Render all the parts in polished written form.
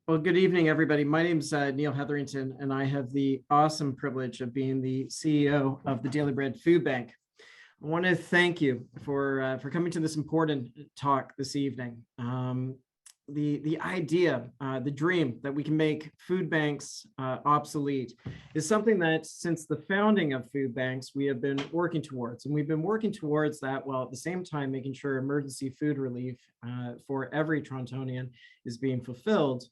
Well, good evening, everybody. My name's Neil Hetherington, and I have the awesome privilege of being the CEO of the Daily Bread Food Bank. I want to thank you for coming to this important talk this evening. The idea, the dream that we can make food banks obsolete is something that since the founding of food banks, we have been working towards. And we've been working towards that while at the same time making sure emergency food relief for every Torontonian is being fulfilled,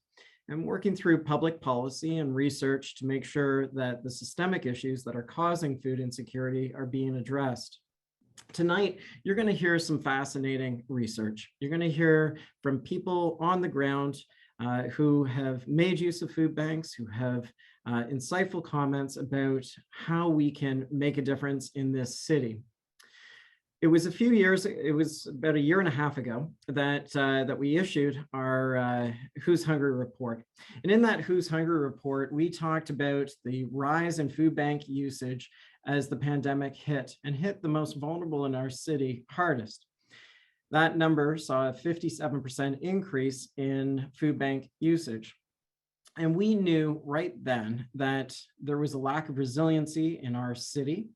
and working through public policy and research to make sure that the systemic issues that are causing food insecurity are being addressed. Tonight, you're going to hear some fascinating research. You're going to hear from people on the ground who have made use of food banks, who have insightful comments about how we can make a difference in this city. It was a few years, it was about a year and a half ago that we issued our Who's Hungry report. And in that Who's Hungry report, we talked about the rise in food bank usage as the pandemic hit the most vulnerable in our city hardest. That number saw a 57% increase in food bank usage. And we knew right then that there was a lack of resiliency in our city.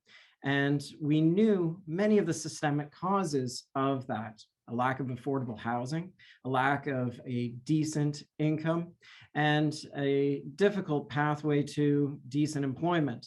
And we knew many of the systemic causes of that: a lack of affordable housing, a lack of a decent income, and a difficult pathway to decent employment.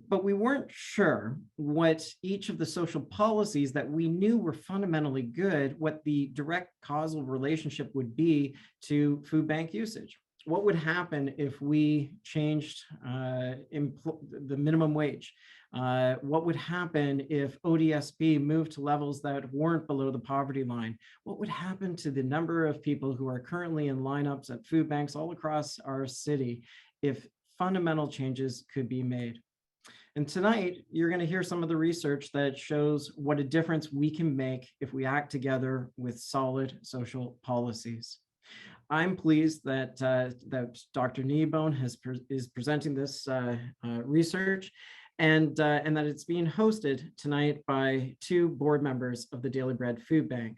But we weren't sure what each of the social policies that we knew were fundamentally good, what the direct causal relationship would be to food bank usage. What would happen if we changed the minimum wage? What would happen if ODSP moved to levels that weren't below the poverty line? What would happen to the number of people who are currently in lineups at food banks all across our city if fundamental changes could be made? And tonight, you're going to hear some of the research that shows what a difference we can make if we act together with solid social policies. I'm pleased that Dr. Kneebone is presenting this research, and that it's being hosted tonight by two board members of the Daily Bread Food Bank.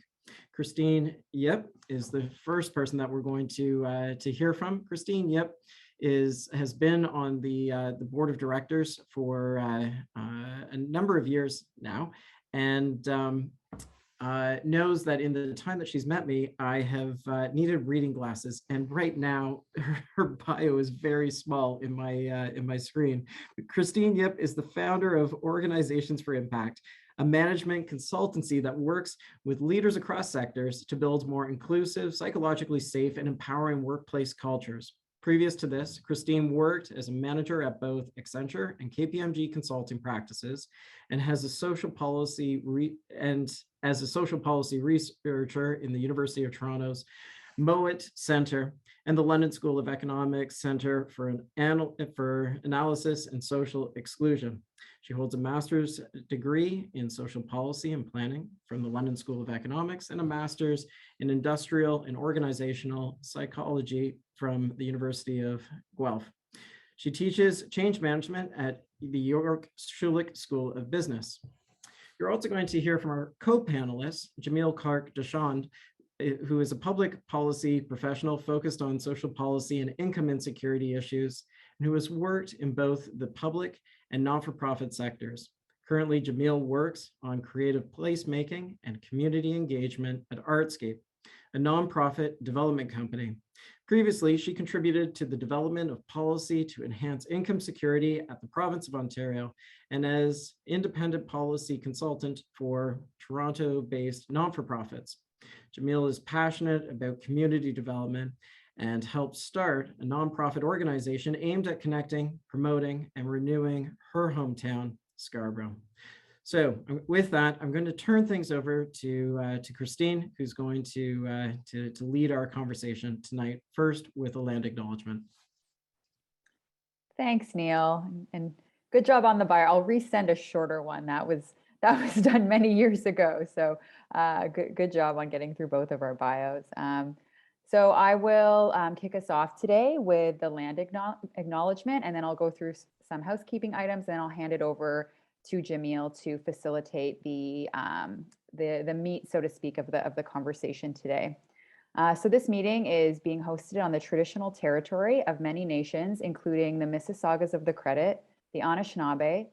Christine Yip is the first person that we're going to hear from. Christine Yip has been on the board of directors for a number of years now, and knows that in the time that she's met me, I have needed reading glasses, and right now her bio is very small in my screen. But Christine Yip is the founder of Organizations for Impact, a management consultancy that works with leaders across sectors to build more inclusive, psychologically safe, and empowering workplace cultures. Previous to this, Christine worked as a manager at both Accenture and KPMG consulting practices, and as a social policy researcher in the University of Toronto's Mowat Center and the London School of Economics Center for Analysis and Social Exclusion. She holds a master's degree in social policy and planning from the London School of Economics and a master's in industrial and organizational psychology from the University of Guelph. She teaches change management at the York Schulich School of Business. You're also going to hear from our co-panelist, Jamil Clark-Deshand, who is a public policy professional focused on social policy and income insecurity issues, and who has worked in both the public and non-for-profit sectors. Currently, Jamil works on creative placemaking and community engagement at Artscape, a nonprofit development company. Previously, she contributed to the development of policy to enhance income security at the province of Ontario, and as independent policy consultant for Toronto-based non-for-profits. Jamil is passionate about community development and helped start a nonprofit organization aimed at connecting, promoting, and renewing her hometown, Scarborough. So with that, I'm going to turn things over to Christine, who's going to lead our conversation tonight, first with a land acknowledgement. Thanks, Neil, and good job on the bio. I'll resend a shorter one. That was done many years ago. So good job on getting through both of our bios. So I will kick us off today with the land acknowledgement, and then I'll go through some housekeeping items, and I'll hand it over to Jamil to facilitate the meat, so to speak, of the conversation today. So this meeting is being hosted on the traditional territory of many nations, including the Mississaugas of the Credit, the Anishinaabe,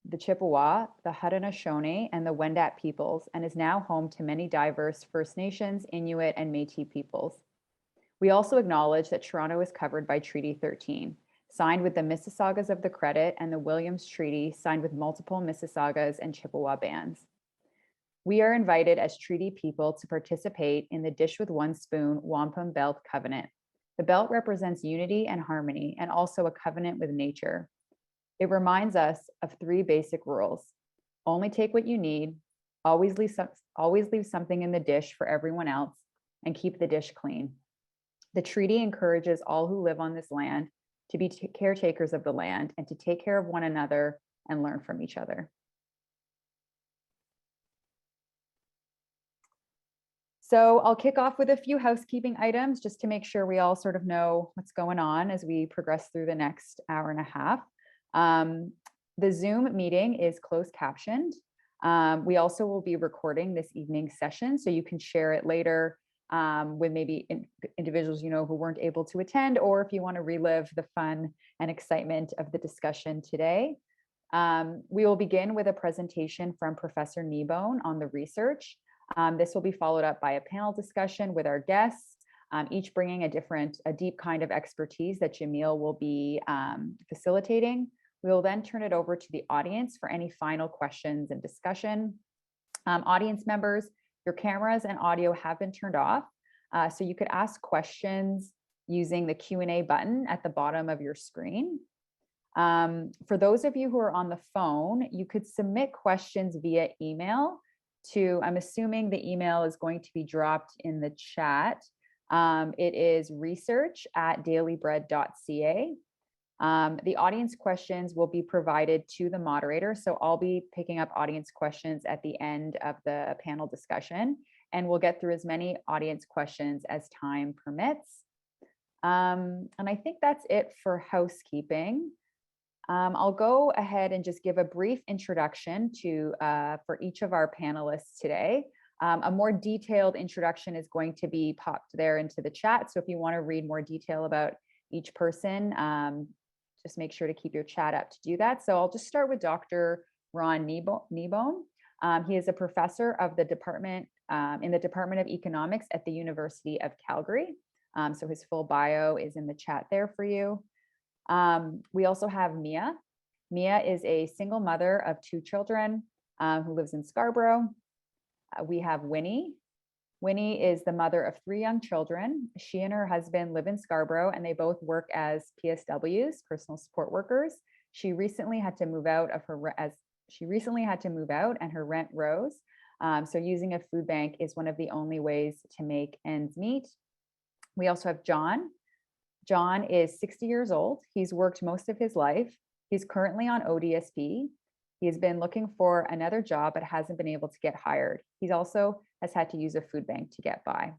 the Chippewa, the Haudenosaunee, and the Wendat peoples, and is now home to many diverse First Nations, Inuit, and Métis peoples. We also acknowledge that Toronto is covered by Treaty 13, signed with the Mississaugas of the Credit, and the Williams Treaty, signed with multiple Mississaugas and Chippewa bands. We are invited as treaty people to participate in the Dish with One Spoon Wampum Belt Covenant. The belt represents unity and harmony, and also a covenant with nature. It reminds us of 3 basic rules. Only take what you need, always leave something in the dish for everyone else, and keep the dish clean. The treaty encourages all who live on this land to be caretakers of the land and to take care of one another and learn from each other. So I'll kick off with a few housekeeping items just to make sure we all sort of know what's going on as we progress through the next hour and a half. The Zoom meeting is closed captioned. We also will be recording this evening's session, so you can share it later with maybe individuals you know who weren't able to attend, or if you want to relive the fun and excitement of the discussion today. We will begin with a presentation from Professor Kneebone on the research. This will be followed up by a panel discussion with our guests, each bringing a deep kind of expertise that Jamil will be facilitating. We will then turn it over to the audience for any final questions and discussion. Audience members, your cameras and audio have been turned off, so you could ask questions using the Q&A button at the bottom of your screen. For those of you who are on the phone, you could submit questions via email to, I'm assuming the email is going to be dropped in the chat. It is research@dailybread.ca. The audience questions will be provided to the moderator. So I'll be picking up audience questions at the end of the panel discussion, and we'll get through as many audience questions as time permits. And I think that's it for housekeeping. I'll go ahead and just give a brief introduction for each of our panelists today. A more detailed introduction is going to be popped there into the chat. So if you want to read more detail about each person, just make sure to keep your chat up to do that. So I'll just start with Dr. Ron Kneebone. He is a professor of the department in the Department of Economics at the University of Calgary. So his full bio is in the chat there for you. We also have Mia. Mia is a single mother of 2 children who lives in Scarborough. We have Winnie. Winnie is the mother of 3 young children. She and her husband live in Scarborough, and they both work as PSWs, personal support workers. She recently had to move out and her rent rose. So using a food bank is one of the only ways to make ends meet. We also have John. John is 60 years old. He's worked most of his life. He's currently on ODSP. He has been looking for another job, but hasn't been able to get hired. He also has had to use a food bank to get by.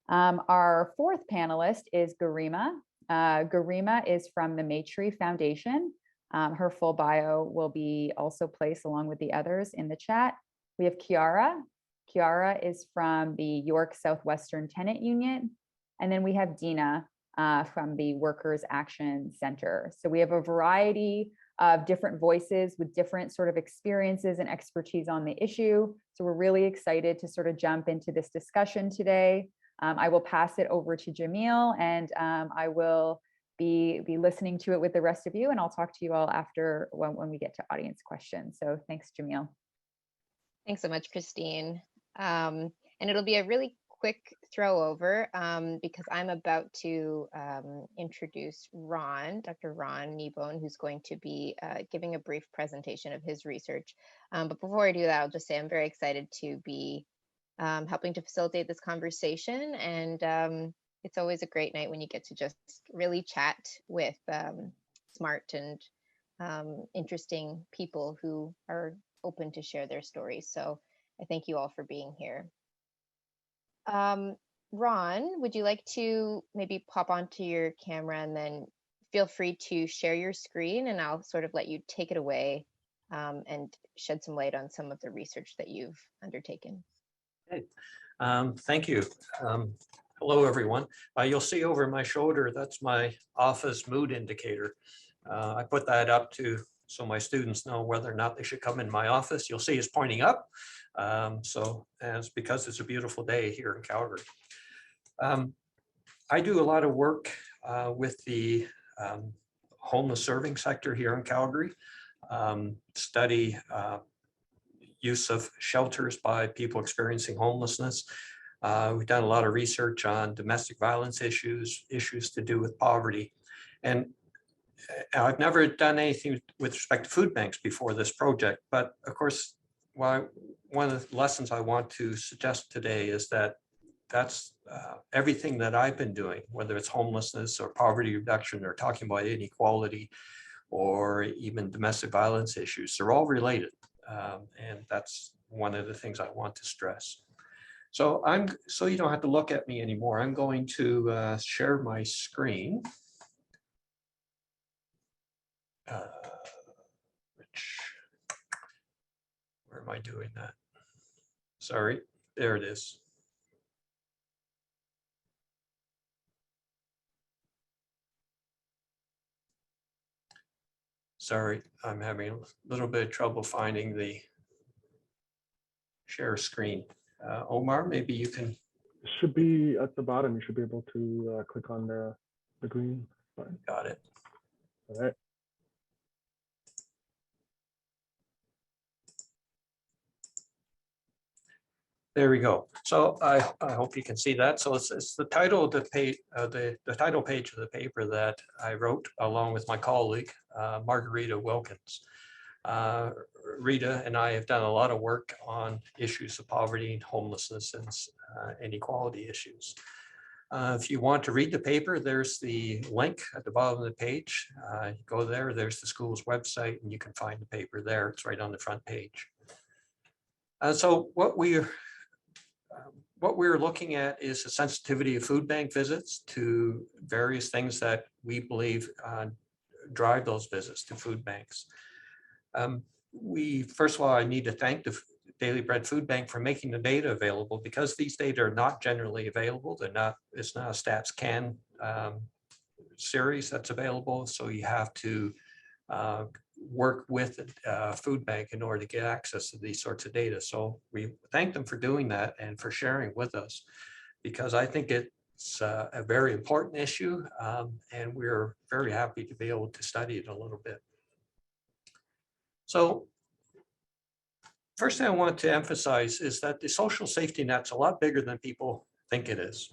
Our 4th panelist is Garima. Garima is from the Maytree Foundation. Her full bio will be also placed along with the others in the chat. We have Kiara. Kiara is from the York Southwestern Tenant Union. And then we have Dina from the Workers Action Center. So we have a variety of different voices with different sort of experiences and expertise on the issue. So we're really excited to sort of jump into this discussion today. I will pass it over to Jamil, and I will be listening to it with the rest of you, and I'll talk to you all after when we get to audience questions. So thanks, Jamil. Thanks so much, Christine. And it'll be a really quick throw over because I'm about to introduce Dr. Ron Kneebone, who's going to be giving a brief presentation of his research. But before I do that, I'll just say I'm very excited to be helping to facilitate this conversation. And it's always a great night when you get to just really chat with smart and interesting people who are open to share their stories. So I thank you all for being here. Ron, would you like to maybe pop onto your camera, and then feel free to share your screen, and I'll sort of let you take it away and shed some light on some of the research that you've undertaken. Okay. Thank you. Hello, everyone. You'll see over my shoulder, that's my office mood indicator. I put that up so my students know whether or not they should come in my office. You'll see it's pointing up. So it's because it's a beautiful day here in Calgary. I do a lot of work with the homeless serving sector here in Calgary. Study use of shelters by people experiencing homelessness. We've done a lot of research on domestic violence issues to do with poverty. And I've never done anything with respect to food banks before this project, but of course, one of the lessons I want to suggest today is that that's everything that I've been doing, whether it's homelessness or poverty reduction or talking about inequality or even domestic violence issues, they're all related. And that's one of the things I want to stress. So you don't have to look at me anymore. I'm going to share my screen. Where am I doing that? Sorry, there it is. Sorry, I'm having a little bit of trouble finding the share screen. Omar, maybe you can. It should be at the bottom. You should be able to click on the green button. Got it. All right. There we go. So I hope you can see that. So it's the title of the page, the title page of the paper that I wrote along with my colleague, Margarita Wilkins. Rita and I have done a lot of work on issues of poverty, homelessness, and inequality issues. If you want to read the paper, there's the link at the bottom of the page. You go there, there's the school's website, and you can find the paper there. It's right on the front page. So what we're looking at is the sensitivity of food bank visits to various things that we believe drive those visits to food banks. First of all, I need to thank the Daily Bread Food Bank for making the data available, because these data are not generally available. It's not a Stats Can series that's available. So you have to work with a food bank in order to get access to these sorts of data. So we thank them for doing that and for sharing with us, because I think it's a very important issue, and we're very happy to be able to study it a little bit. So first thing I want to emphasize is that the social safety net's a lot bigger than people think it is.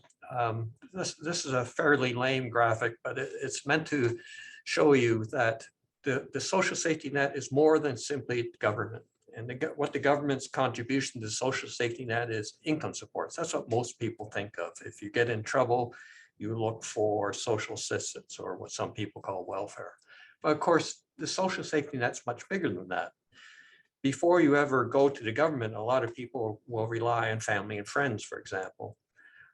This is a fairly lame graphic, but it's meant to show you that the social safety net is more than simply government. And what the government's contribution to the social safety net is income supports. That's what most people think of. If you get in trouble, you look for social assistance, or what some people call welfare. But of course, the social safety net's much bigger than that. Before you ever go to the government, a lot of people will rely on family and friends, for example.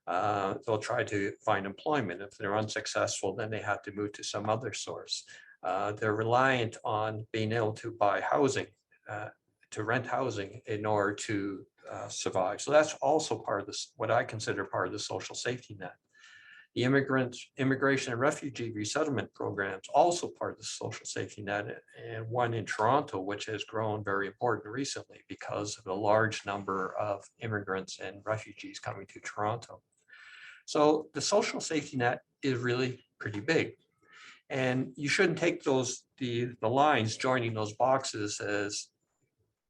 They'll try to find employment. If they're unsuccessful, then they have to move to some other source. They're reliant on being able to buy housing, to rent housing in order to survive. So that's also part of this, what I consider part of the social safety net. The immigration and refugee resettlement programs, also part of the social safety net, and one in Toronto, which has grown very important recently because of the large number of immigrants and refugees coming to Toronto. So the social safety net is really pretty big. And you shouldn't take the lines joining those boxes as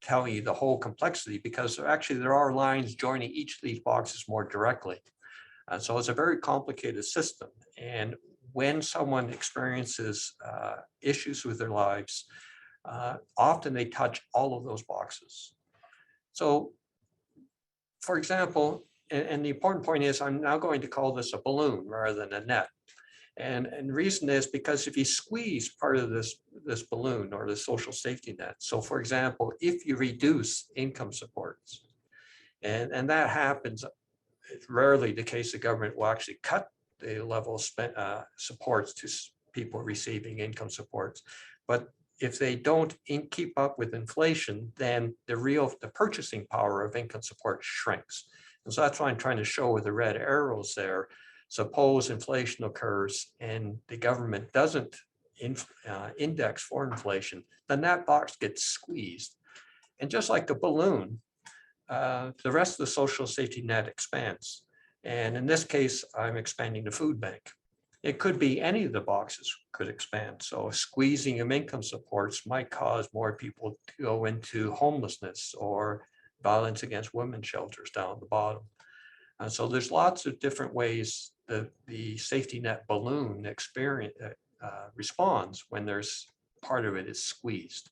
telling you the whole complexity, because there are lines joining each of these boxes more directly. So it's a very complicated system. And when someone experiences issues with their lives, often they touch all of those boxes. So, for example, and the important point is, I'm now going to call this a balloon rather than a net. And the reason is because if you squeeze part of this balloon or the social safety net, so for example, if you reduce income supports, and that happens, it's rarely the case the government will actually cut the level of supports to people receiving income supports. But if they don't keep up with inflation, then the purchasing power of income support shrinks. And so that's why I'm trying to show with the red arrows there. Suppose inflation occurs and the government doesn't index for inflation, then that box gets squeezed. And just like the balloon, the rest of the social safety net expands. And in this case, I'm expanding the food bank. It could be any of the boxes could expand. So squeezing of income supports might cause more people to go into homelessness or violence against women shelters down at the bottom. So there's lots of different ways that the safety net balloon experience responds when there's part of it is squeezed.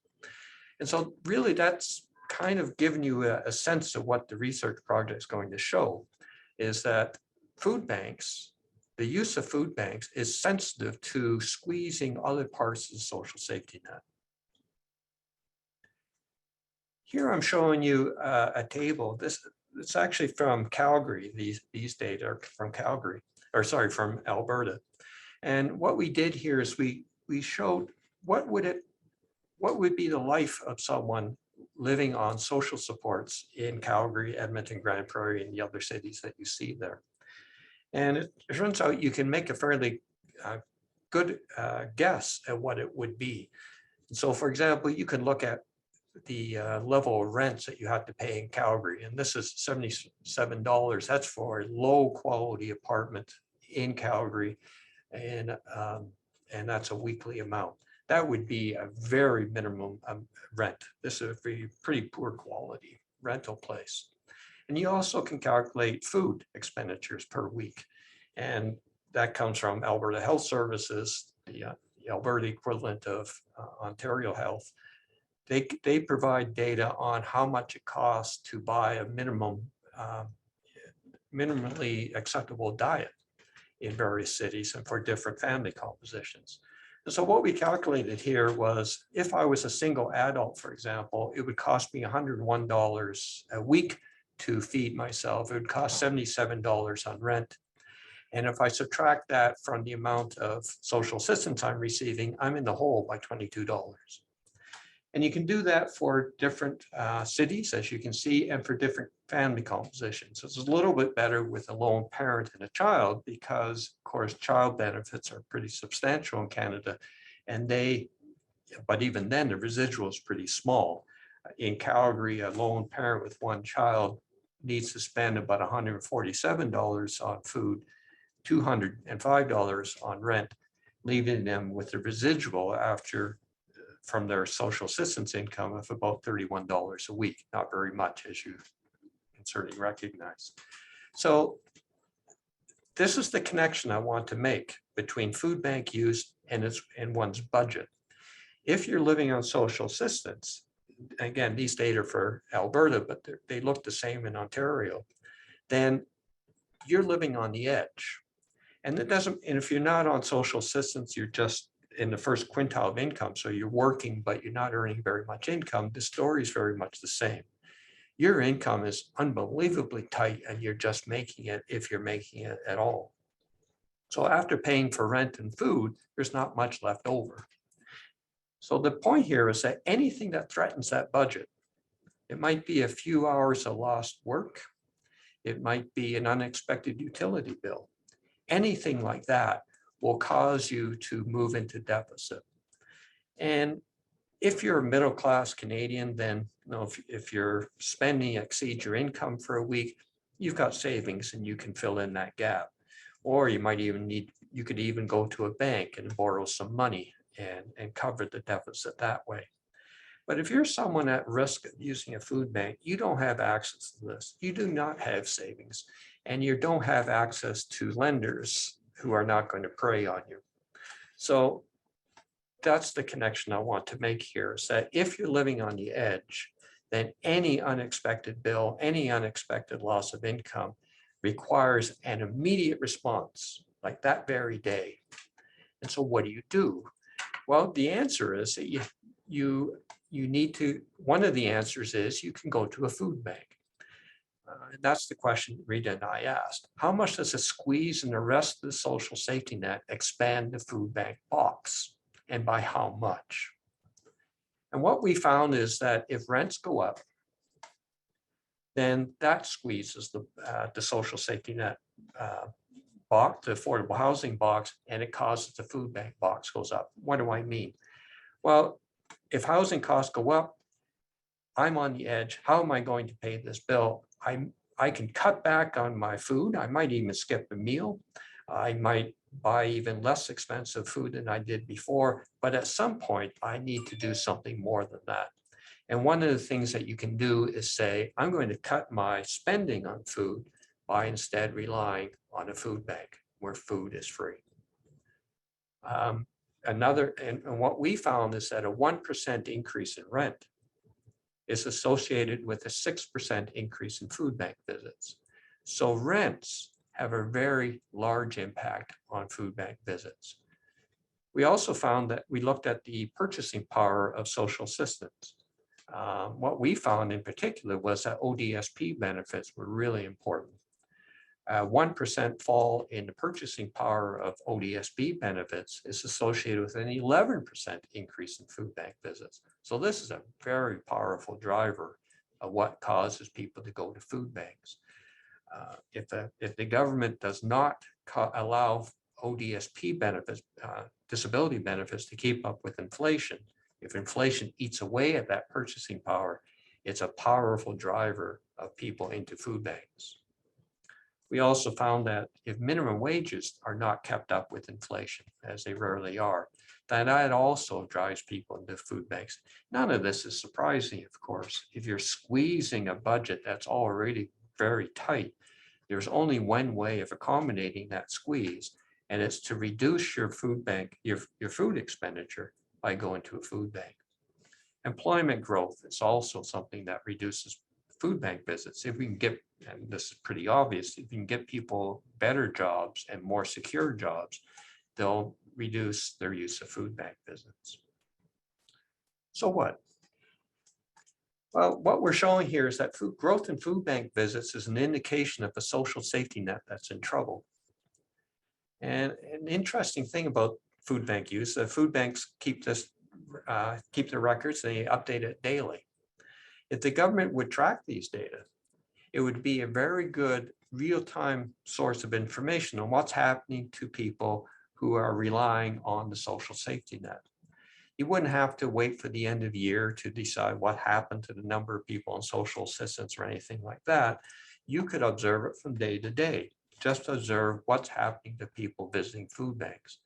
And so really that's kind of giving you a sense of what the research project is going to show, is that food banks, the use of food banks is sensitive to squeezing other parts of the social safety net. Here I'm showing you a table. It's actually from Calgary. These data are from Calgary, or sorry, from Alberta. And what we did here is we showed what would be the life of someone living on social supports in Calgary, Edmonton, Grand Prairie, and the other cities that you see there. And it turns out you can make a fairly good guess at what it would be. So for example, you can look at the level of rents that you have to pay in Calgary, and this is $77. That's for a low quality apartment in Calgary, and that's a weekly amount. That would be a very minimum rent. This is a pretty poor quality rental place. And you also can calculate food expenditures per week. And that comes from Alberta Health Services, the Alberta equivalent of Ontario Health. They provide data on how much it costs to buy a minimally acceptable diet in various cities and for different family compositions. And so what we calculated here was, if I was a single adult, for example, it would cost me $101 a week to feed myself. It would cost $77 on rent. And if I subtract that from the amount of social assistance I'm receiving, I'm in the hole by $22. And you can do that for different cities, as you can see, and for different family compositions. So it's a little bit better with a lone parent and a child because, of course, child benefits are pretty substantial in Canada. But even then, the residual is pretty small. In Calgary, a lone parent with one child needs to spend about $147 on food, $205 on rent, leaving them with the residual from their social assistance income of about $31 a week. Not very much, as you can certainly recognize. So this is the connection I want to make between food bank use and one's budget. If you're living on social assistance, again, these data are for Alberta, but they look the same in Ontario, then you're living on the edge. And if you're not on social assistance, you're just in the first quintile of income. So you're working, but you're not earning very much income. The story is very much the same. Your income is unbelievably tight and you're just making it, if you're making it at all. So after paying for rent and food, there's not much left over. So the point here is that anything that threatens that budget, it might be a few hours of lost work. It might be an unexpected utility bill. Anything like that will cause you to move into deficit. And if you're a middle-class Canadian, then if your spending exceeds your income for a week, you've got savings and you can fill in that gap. Or you could even go to a bank and borrow some money and cover the deficit that way. But if you're someone at risk of using a food bank, you don't have access to this. You do not have savings, and you don't have access to lenders who are not going to prey on you. So that's the connection I want to make here, is that if you're living on the edge, then any unexpected bill, any unexpected loss of income requires an immediate response, like that very day. And so what do? Well, the answer is that you need to, one of the answers is you can go to a food bank. That's the question Rita and I asked. How much does a squeeze in the rest of the social safety net expand the food bank box, and by how much? And what we found is that if rents go up, then that squeezes the social safety net box, the affordable housing box, and it causes the food bank box goes up. What do I mean? Well, if housing costs go up, I'm on the edge. How am I going to pay this bill? I can cut back on my food. I might even skip a meal. I might buy even less expensive food than I did before, but at some point I need to do something more than that. And one of the things that you can do is say, I'm going to cut my spending on food by instead relying on a food bank where food is free. And what we found is that a 1% increase in rent is associated with a 6% increase in food bank visits. So rents have a very large impact on food bank visits. We also found that we looked at the purchasing power of social assistance. What we found in particular was that ODSP benefits were really important. 1% fall in the purchasing power of ODSP benefits is associated with an 11% increase in food bank visits. So this is a very powerful driver of what causes people to go to food banks. If the government does not allow ODSP benefits, disability benefits to keep up with inflation, if inflation eats away at that purchasing power, it's a powerful driver of people into food banks. We also found that if minimum wages are not kept up with inflation, as they rarely are, then that also drives people into food banks. None of this is surprising, of course. If you're squeezing a budget that's already very tight, there's only one way of accommodating that squeeze, and it's to reduce your food bank, your food expenditure by going to a food bank. Employment growth is also something that reduces food bank visits. If we can get, and this is pretty obvious, if you can get people better jobs and more secure jobs, they'll reduce their use of food bank visits. So what? Well, what we're showing here is that food growth in food bank visits is an indication of a social safety net that's in trouble. And an interesting thing about food bank use, the food banks keep the records, they update it daily. If the government would track these data, it would be a very good real-time source of information on what's happening to people who are relying on the social safety net. You wouldn't have to wait for the end of the year to decide what happened to the number of people on social assistance or anything like that. You could observe it from day to day. Just observe what's happening to people visiting food banks.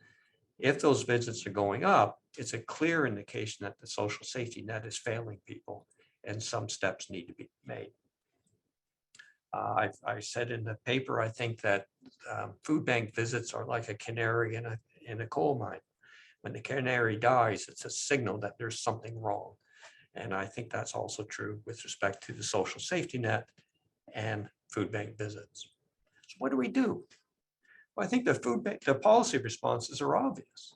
If those visits are going up, it's a clear indication that the social safety net is failing people and some steps need to be made. I said in the paper, I think that food bank visits are like a canary in a coal mine. When the canary dies, it's a signal that there's something wrong. And I think that's also true with respect to the social safety net and food bank visits. So what do we do? Well, I think the policy responses are obvious.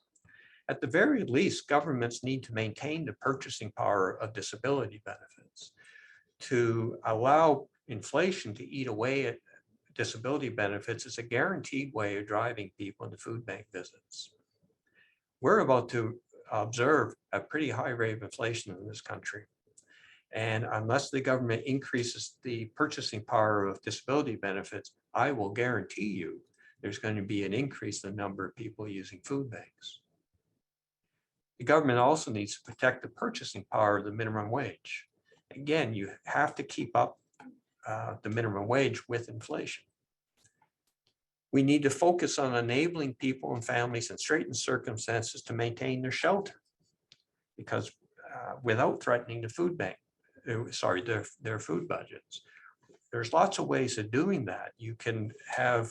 At the very least, governments need to maintain the purchasing power of disability benefits. To allow inflation to eat away at disability benefits is a guaranteed way of driving people into food bank visits. We're about to observe a pretty high rate of inflation in this country. And unless the government increases the purchasing power of disability benefits, I will guarantee you there's going to be an increase in the number of people using food banks. The government also needs to protect the purchasing power of the minimum wage. Again, you have to keep up the minimum wage with inflation. We need to focus on enabling people and families in straitened circumstances to maintain their shelter, because without threatening the food bank, their food budgets. There's lots of ways of doing that. You can have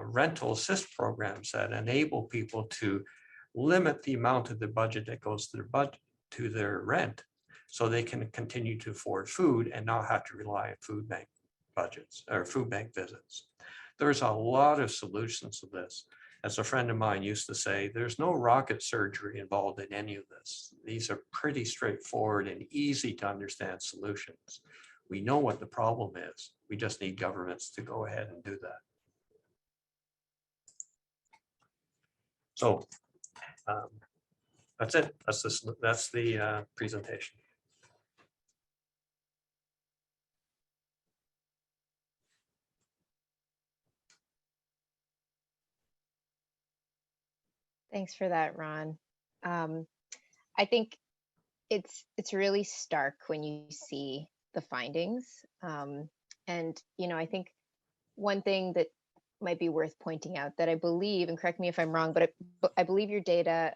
rental assist programs that enable people to limit the amount of the budget that goes to their rent, so they can continue to afford food and not have to rely on food bank budgets or food bank visits. There's a lot of solutions to this. As a friend of mine used to say, there's no rocket surgery involved in any of this. These are pretty straightforward and easy to understand solutions. We know what the problem is. We just need governments to go ahead and do that. So That's it. That's the presentation. Thanks for that, Ron. I think it's really stark when you see the findings. And I think one thing that might be worth pointing out that I believe, and correct me if I'm wrong, but I believe your data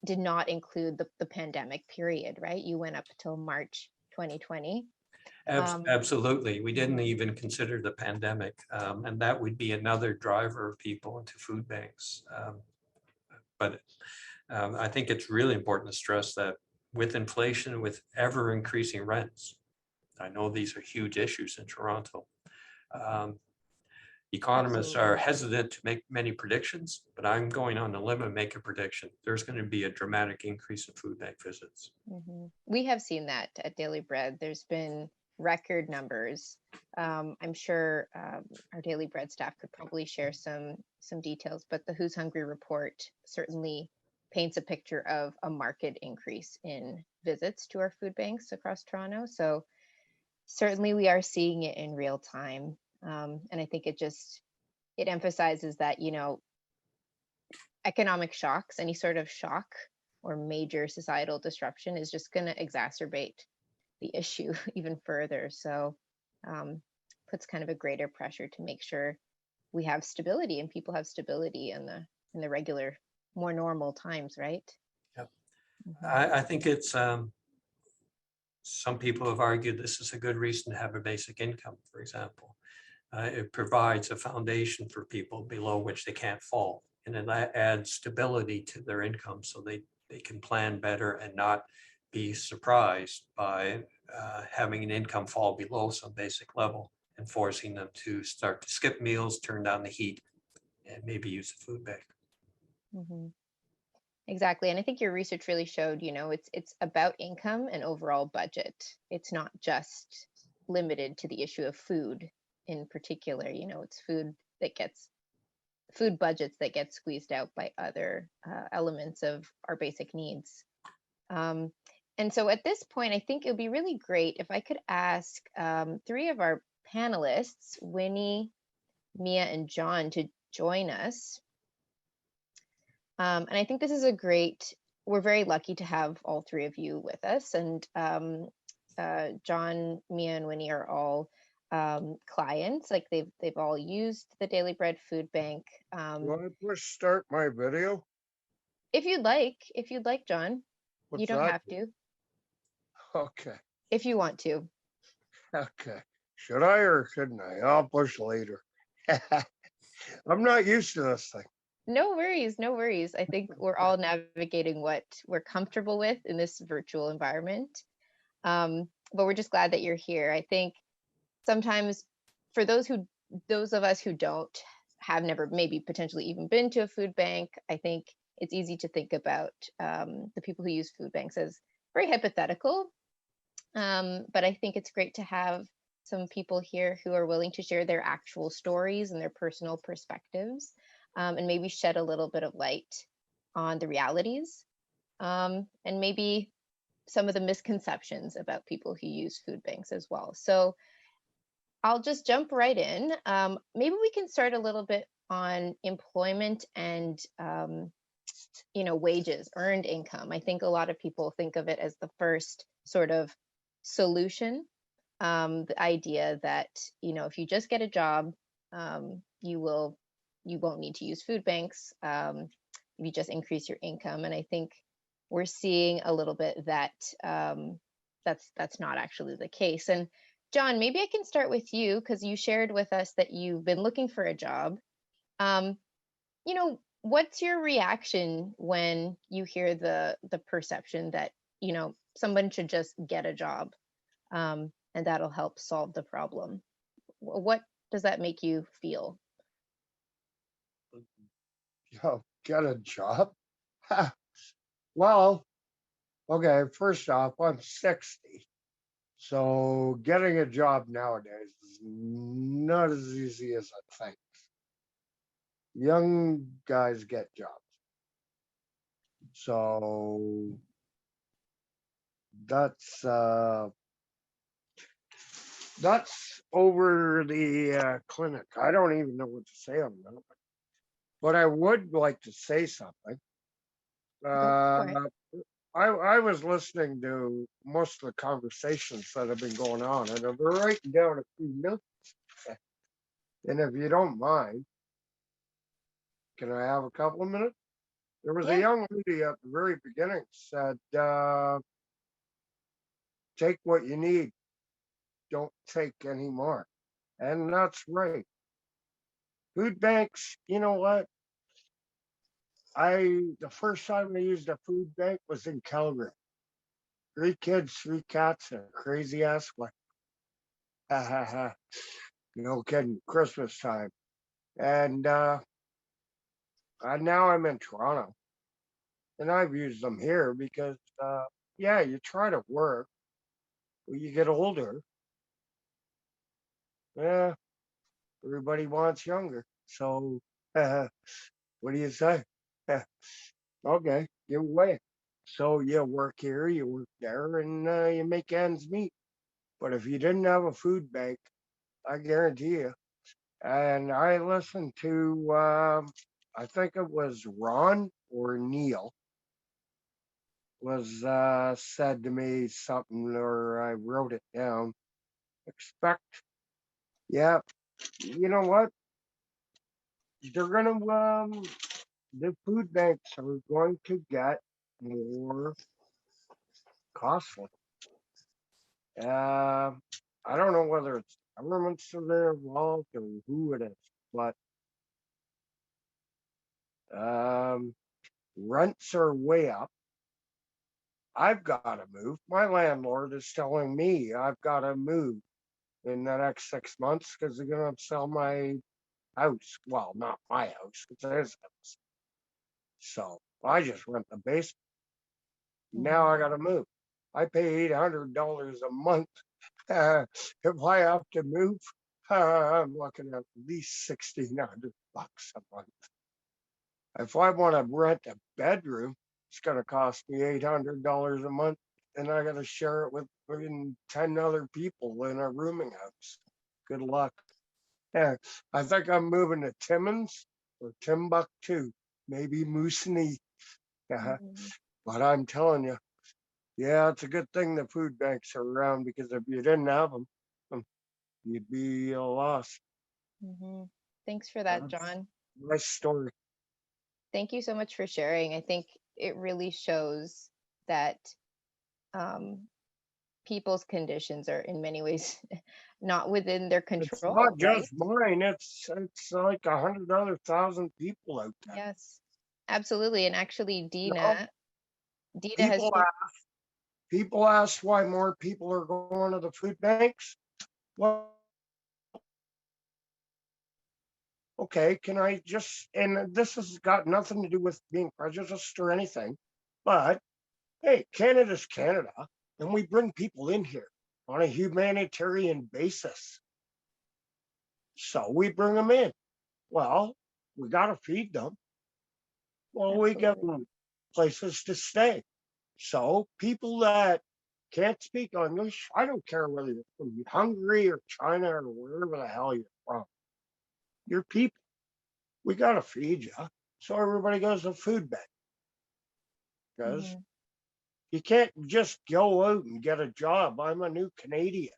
did not include the pandemic period, right? You went up until March 2020. Absolutely. We didn't even consider the pandemic, and that would be another driver of people into food banks. But I think it's really important to stress that with inflation, with ever increasing rents, I know these are huge issues in Toronto. Economists are hesitant to make many predictions, but I'm going on the limb and make a prediction. There's going to be a dramatic increase in food bank visits. We have seen that at Daily Bread. There's been record numbers. I'm sure our Daily Bread staff could probably share some details, but the Who's Hungry report certainly paints a picture of a market increase in visits to our food banks across Toronto. So certainly we are seeing it in real time. And I think it emphasizes that, economic shocks, any sort of shock or major societal disruption is just going to exacerbate the issue even further. So puts kind of a greater pressure to make sure we have stability and people have stability in the regular, more normal times, right? Yep. I think it's some people have argued this is a good reason to have a basic income, for example. It provides a foundation for people below which they can't fall. And then that adds stability to their income so they can plan better and not be surprised by having an income fall below some basic level and forcing them to start to skip meals, turn down the heat, and maybe use a food bank. Exactly. And I think your research really showed, it's about income and overall budget. It's not just limited to the issue of food in particular. It's food budgets that get squeezed out by other elements of our basic needs. And so at this point, I think it would be really great if I could ask three of our panelists, Winnie, Mia, and John, to join us. And I think this is we're very lucky to have all three of you with us. And John, Mia, and Winnie are all clients. Like they've all used the Daily Bread Food Bank. Want to push start my video? If you'd like, John, What's you don't that? have to. Okay. If you want to. Okay. Should I or shouldn't I? I'll push later. I'm not used to this thing. No worries, no worries. I think we're all navigating what we're comfortable with in this virtual environment. But we're just glad that you're here. I think sometimes for those of us who have never maybe potentially even been to a food bank, I think it's easy to think about the people who use food banks as very hypothetical. But I think it's great to have some people here who are willing to share their actual stories and their personal perspectives, and maybe shed a little bit of light on the realities, and maybe some of the misconceptions about people who use food banks as well. So I'll just jump right in. Maybe we can start a little bit on employment and wages, earned income. I think a lot of people think of it as the first sort of solution. The idea that if you just get a job, you won't need to use food banks if you just increase your income. And I think we're seeing a little bit that that's not actually the case. And John, maybe I can start with you because you shared with us that you've been looking for a job. What's your reaction when you hear the perception that someone should just get a job and that'll help solve the problem? What does that make you feel? Yo, get a job? Ha. Well, okay, first off, I'm 60. So getting a job nowadays is not as easy as I think. Young guys get jobs. So that's over the clinic. I don't even know what to say on that, but I would like to say something. Go Uh, for it. I was listening to most of the conversations that have been going on, and I've been writing down a few notes. And if you don't mind, can I have a couple of minutes? There was a Yeah. young lady at the very beginning said, "Take what you need, don't take any more," and that's right. Food banks, you know what? The first time I used a food bank was in Calgary. 3 kids, 3 cats, and a crazy ass wife. Ha ha ha. No kidding. Christmas time. And now I'm in Toronto, and I've used them here because, yeah, you try to work. When you get older, yeah, everybody wants younger. So, what do you say? Okay, give away. So you work here, you work there, and you make ends meet. But if you didn't have a food bank, I guarantee you. And I listened to, I think it was Ron or Neil was said to me something, or I wrote it down. Expect, yeah, you know what? They're gonna, the food banks are going to get more costly. Uh, I don't know whether it's governments that are involved or who it is, but um, rents are way up. I've got to move. My landlord is telling me I've got to move in the next 6 months because they're going to sell my house. Well, not my house, it's his house. So I just rent the basement. Now I got to move. I pay $800 a month. If I have to move, I'm looking at least $1,600 a month. If I want to rent a bedroom, it's going to cost me $800 a month, and I got to share it with 10 other people in a rooming house. Good luck. Yeah, I think I'm moving to Timmins or Timbuktu, maybe Moosonee. Yeah, Mhm. but I'm telling you, yeah, it's a good thing the food banks are around because if you didn't have them, you'd be lost. Mhm. Thanks for that, That's John. my story. Thank you so much for sharing. I think it really shows that um, people's conditions are in many ways not within their It's control, not right? just mine. It's like 100 other thousand people out there. Yes, absolutely. And actually, No, Dina has people shared. people ask why more people are going to the food banks. Well, okay, can I just, and this has got nothing to do with being prejudiced or anything, but hey, Canada's Canada, and we bring people in here on a humanitarian basis. So we bring them in. Well, we got to feed them. Well, we give Absolutely. them places to stay. So people that can't speak English, I don't care whether you're from Hungary or China or wherever the hell you're from, you're people. We got to feed you. So everybody goes to food bank because Mhm. you can't just go out and get a job. I'm a new Canadian.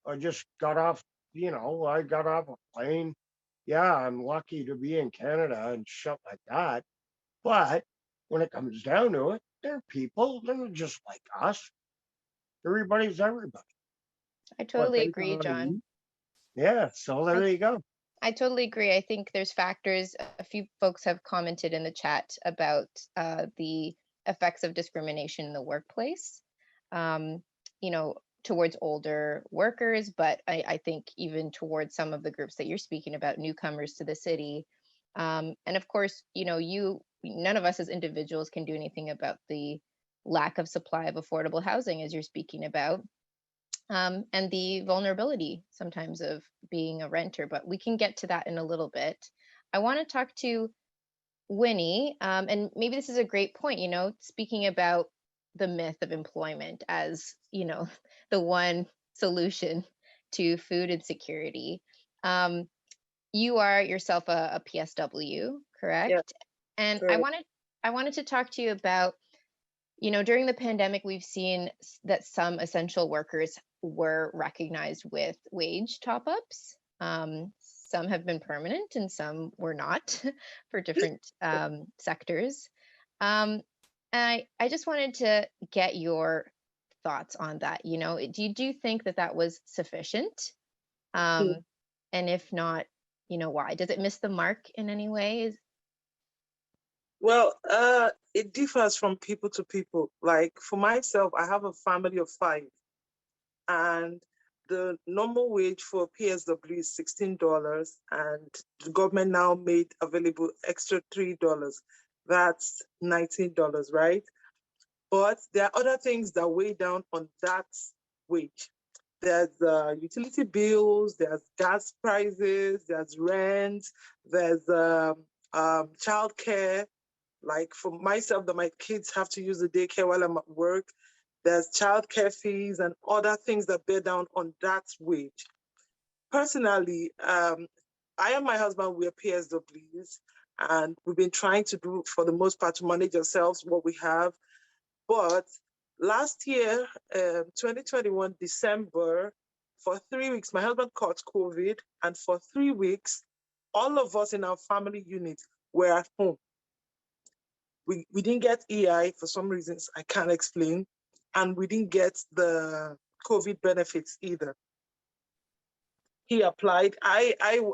I just got off, I got off a plane. Yeah, I'm lucky to be in Canada and shit like that. But when it comes down to it, they're people. They're just like us. Everybody's everybody. I But totally they agree, gotta John. eat. Yeah, so there you go. I totally agree. I think there's factors. A few folks have commented in the chat about the effects of discrimination in the workplace, um, towards older workers, but I think even towards some of the groups that you're speaking about, newcomers to the city. And of course, none of us as individuals can do anything about the lack of supply of affordable housing, as you're speaking about, and the vulnerability sometimes of being a renter, but we can get to that in a little bit. I want to talk to Winnie, and maybe this is a great point, speaking about the myth of employment as, the one solution to food insecurity. You are yourself a PSW, correct? And I correct. wanted to talk to you about, during the pandemic, we've seen that some essential workers were recognized with wage top-ups. Some have been permanent and some were not for different sectors. And I just wanted to get your thoughts on that. Do you think that was sufficient? Hmm. And if not, why? Does it miss the mark in any way? Well, it differs from people to people. Like for myself, I have a family of 5, and the normal wage for PSW is $16, and the government now made available extra $3. That's $19, right? But there are other things that weigh down on that wage. There's utility bills, there's gas prices, there's rent, there's childcare. Like for myself, that my kids have to use the daycare while I'm at work. There's childcare fees and other things that bear down on that wage. Personally, I and my husband, we're PSWs, and we've been trying to do, for the most part, to manage ourselves what we have. But last year, 2021, December, for 3 weeks, my husband caught COVID, and for 3 weeks, all of us in our family unit were at home. We didn't get EI for some reasons I can't explain, and we didn't get the COVID benefits either. He applied. I'm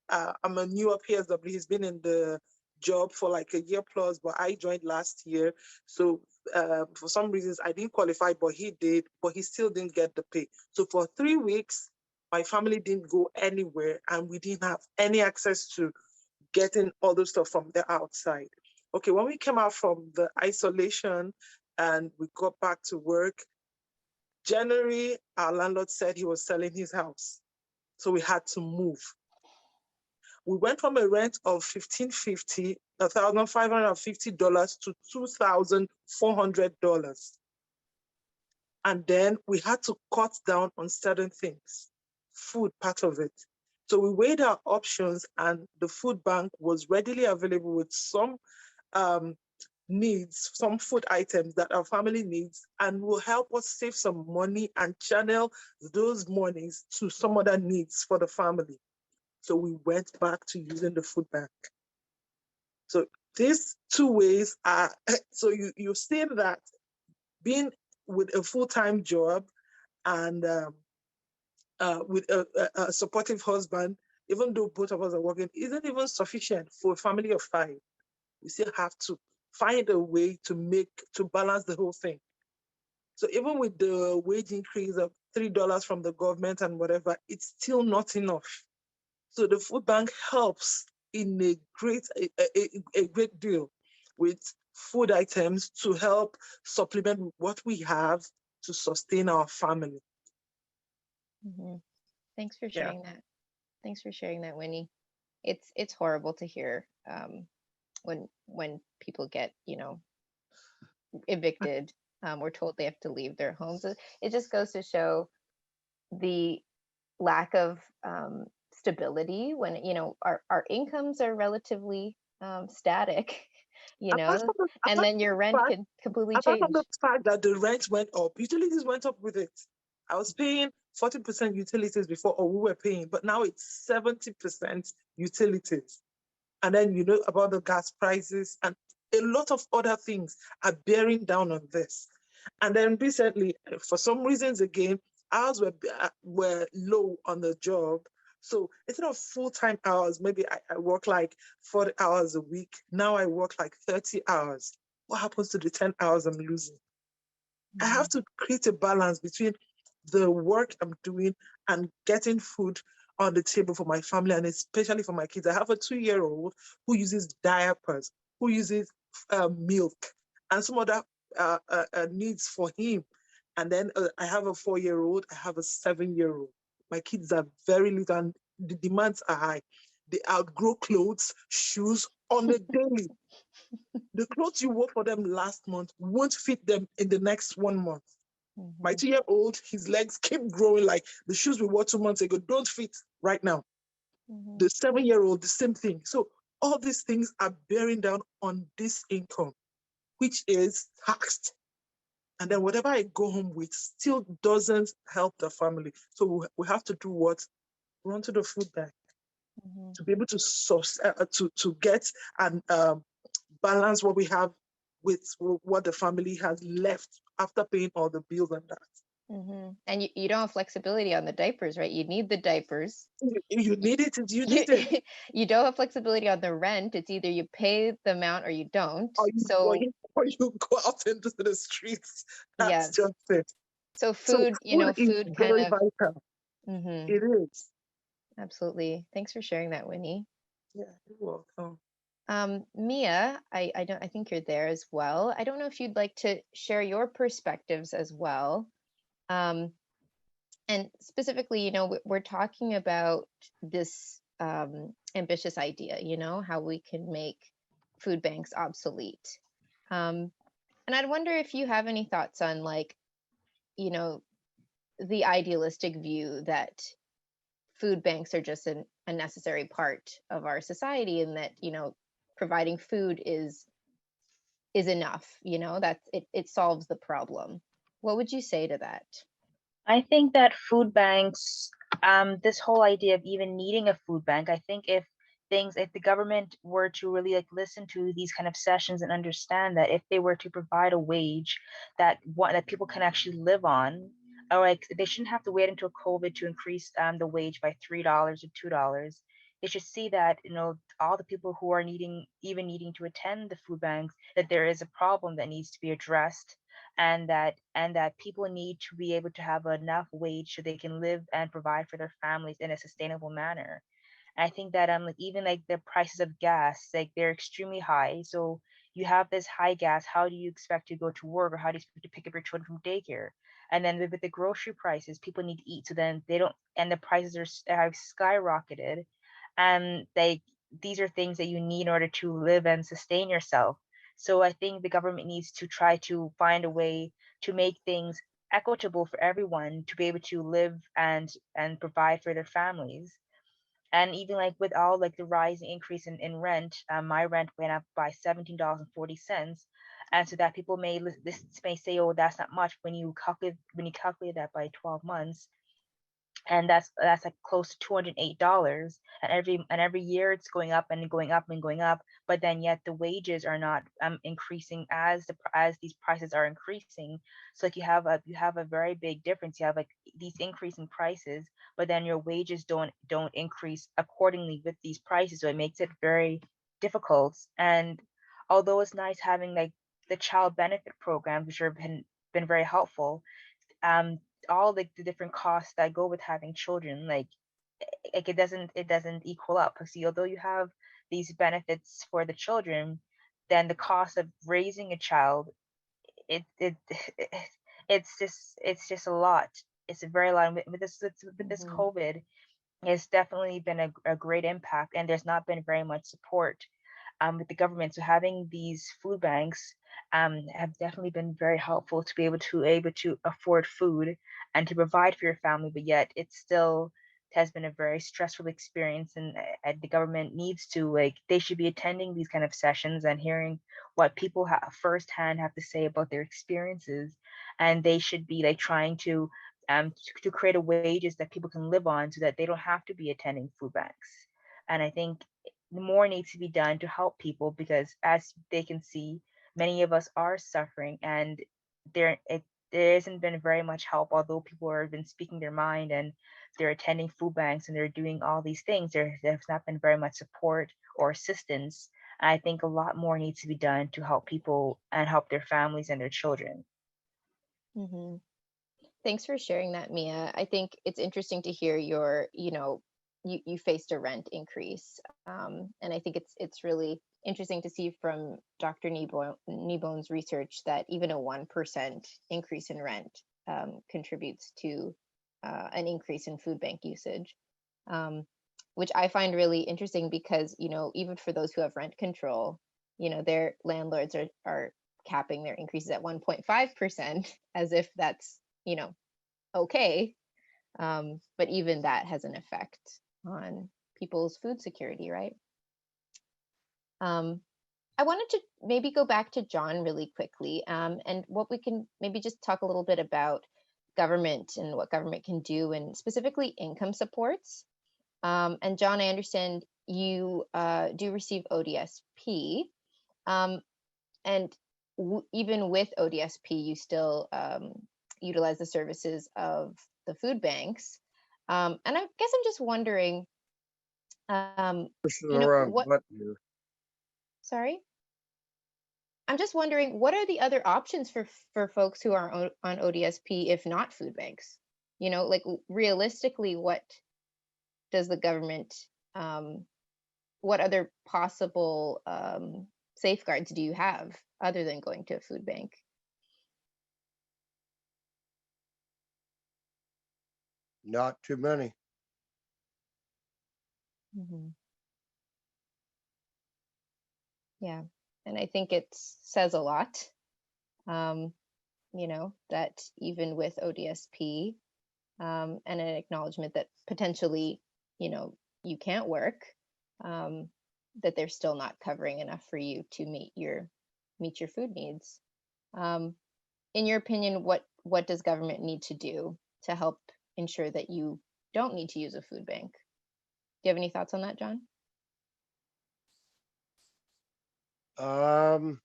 a newer PSW. He's been in the job for like a year plus, but I joined last year. So for some reasons I didn't qualify, but he did, but he still didn't get the pay. So for 3 weeks, my family didn't go anywhere, and we didn't have any access to getting all the stuff from the outside. Okay, when we came out from the isolation and we got back to work, January, our landlord said he was selling his house. So we had to move. We went from a rent of $1,550 to $2,400. And then we had to cut down on certain things, food part of it. So we weighed our options, and the food bank was readily available with some needs, some food items that our family needs, and will help us save some money and channel those monies to some other needs for the family. So we went back to using the food bank. So these 2 ways are, so you're seeing that being with a full-time job and with a supportive husband, even though both of us are working, isn't even sufficient for a family of 5. We still have to find a way to balance the whole thing. So even with the wage increase of $3 from the government and whatever, it's still not enough. So the food bank helps in a great deal with food items to help supplement what we have to sustain our family. Mm-hmm. Thanks for sharing that. Thanks for sharing that, Winnie. It's horrible to hear when people get, evicted or told they have to leave their homes. It just goes to show the lack of stability when, our incomes are relatively static, and then your rent can completely apart change. from the fact that the rent went up, utilities went up with it. I was paying 40% utilities before, or we were paying, but now it's 70% utilities. And then you know about the gas prices, and a lot of other things are bearing down on this. And then recently, for some reasons again, ours were low on the job. So instead of full-time hours, maybe I work like 40 hours a week. Now I work like 30 hours. What happens to the 10 hours I'm losing? Mm-hmm. I have to create a balance between the work I'm doing and getting food on the table for my family, and especially for my kids. I have a 2-year-old who uses diapers, who uses milk, and some other needs for him. And then I have a 4-year-old, I have a 7-year-old. My kids are very little, and the demands are high. They outgrow clothes, shoes, on a daily. The clothes you wore for them last month won't fit them in the next 1 month. My 2-year-old, his legs keep growing, like the shoes we wore 2 months ago don't fit right now. The 7-year-old, the same thing. So all these things are bearing down on this income, which is taxed. And then whatever I go home with still doesn't help the family. So we have to do what? Run to the food bank to be able to get and balance what we have with what the family has left after paying all the bills and that. And you don't have flexibility on the diapers, right? You need the diapers. You need it. You need it. You don't have flexibility on the rent. It's either you pay the amount or you don't. Or you go out into the streets. That's just it. So So food, you know, is food kind very of. vital. It is. Absolutely. Thanks for sharing that, Winnie. Yeah, you're welcome. Mia, I think you're there as well. I don't know if you'd like to share your perspectives as well. And specifically, you know, we're talking about this ambitious idea, you know, how we can make food banks obsolete. And I'd wonder if you have any thoughts on, like, you know, the idealistic view that food banks are just a necessary part of our society, and that, you know, providing food is enough, you know, that it solves the problem. What would you say to that? I think that food banks, this whole idea of even needing a food bank, I think if the government were to really like listen to these kind of sessions and understand that if they were to provide a wage that people can actually live on, or like they shouldn't have to wait until COVID to increase the wage by $3 or $2. They should see that, you know, all the people who are needing to attend the food banks, that there is a problem that needs to be addressed, and that people need to be able to have enough wage so they can live and provide for their families in a sustainable manner. I think that like even like the prices of gas, like they're extremely high. So you have this high gas, how do you expect to go to work, or how do you expect to pick up your children from daycare? And then with the grocery prices, people need to eat, so then they don't, and the prices have skyrocketed. And these are things that you need in order to live and sustain yourself. So I think the government needs to try to find a way to make things equitable for everyone to be able to live and provide for their families. And even like with all like the rising increase in rent, my rent went up by $17.40. And so that people may say, oh, that's not much when you calculate that by 12 months. And that's like close to $208, and every year it's going up and going up and going up, but then yet the wages are not increasing as these prices are increasing. So like you have a very big difference. You have like these increasing prices, but then your wages don't increase accordingly with these prices, so it makes it very difficult. And although it's nice having like the child benefit programs, which have been very helpful, all like the different costs that go with having children, like it doesn't equal up. See, although you have these benefits for the children, then the cost of raising a child, it it's just a lot. It's a very lot. With this COVID, it's definitely been a great impact, and there's not been very much support with the government. So having these food banks have definitely been very helpful to be able to afford food and to provide for your family. But yet it still has been a very stressful experience, and the government needs to, like, they should be attending these kind of sessions and hearing what people firsthand have to say about their experiences, and they should be like trying to create a wages that people can live on so that they don't have to be attending food banks. And I think more needs to be done to help people, because as they can see, many of us are suffering, and there hasn't been very much help. Although people have been speaking their mind and they're attending food banks and they're doing all these things, there has not been very much support or assistance. And I think a lot more needs to be done to help people and help their families and their children. Thanks for sharing that, Mia. I think it's interesting to hear your, you know, you faced a rent increase. And I think it's really interesting to see from Dr. Kneebone's research that even a 1% increase in rent contributes to an increase in food bank usage. which I find really interesting because, even for those who have rent control, their landlords are capping their increases at 1.5% as if that's, okay. But even that has an effect on people's food security, right? I wanted to maybe go back to John really quickly, and what we can maybe just talk a little bit about government and what government can do, and specifically income supports. And John, I understand you do receive ODSP, and even with ODSP, you still utilize the services of the food banks. And I guess I'm just wondering, Pushing you know, around what, button here. sorry? I'm just wondering, what are the other options for folks who are on ODSP if not food banks? Like realistically, what does the government, what other possible safeguards do you have other than going to a food bank? Not too many. Mhm. Yeah, and I think it says a lot, that even with ODSP, and an acknowledgement that potentially, you can't work, that they're still not covering enough for you to meet your food needs. In your opinion, what does government need to do to help ensure that you don't need to use a food bank? Do you have any thoughts on that, John? Um,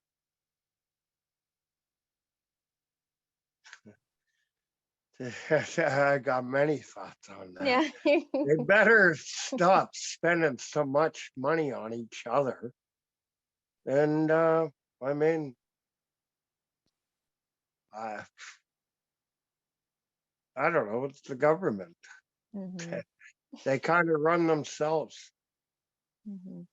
I got many thoughts on that. Yeah. They better stop spending so much money on each other. And I mean, I I don't know. It's the government. Mhm, They kind of run themselves. mhm.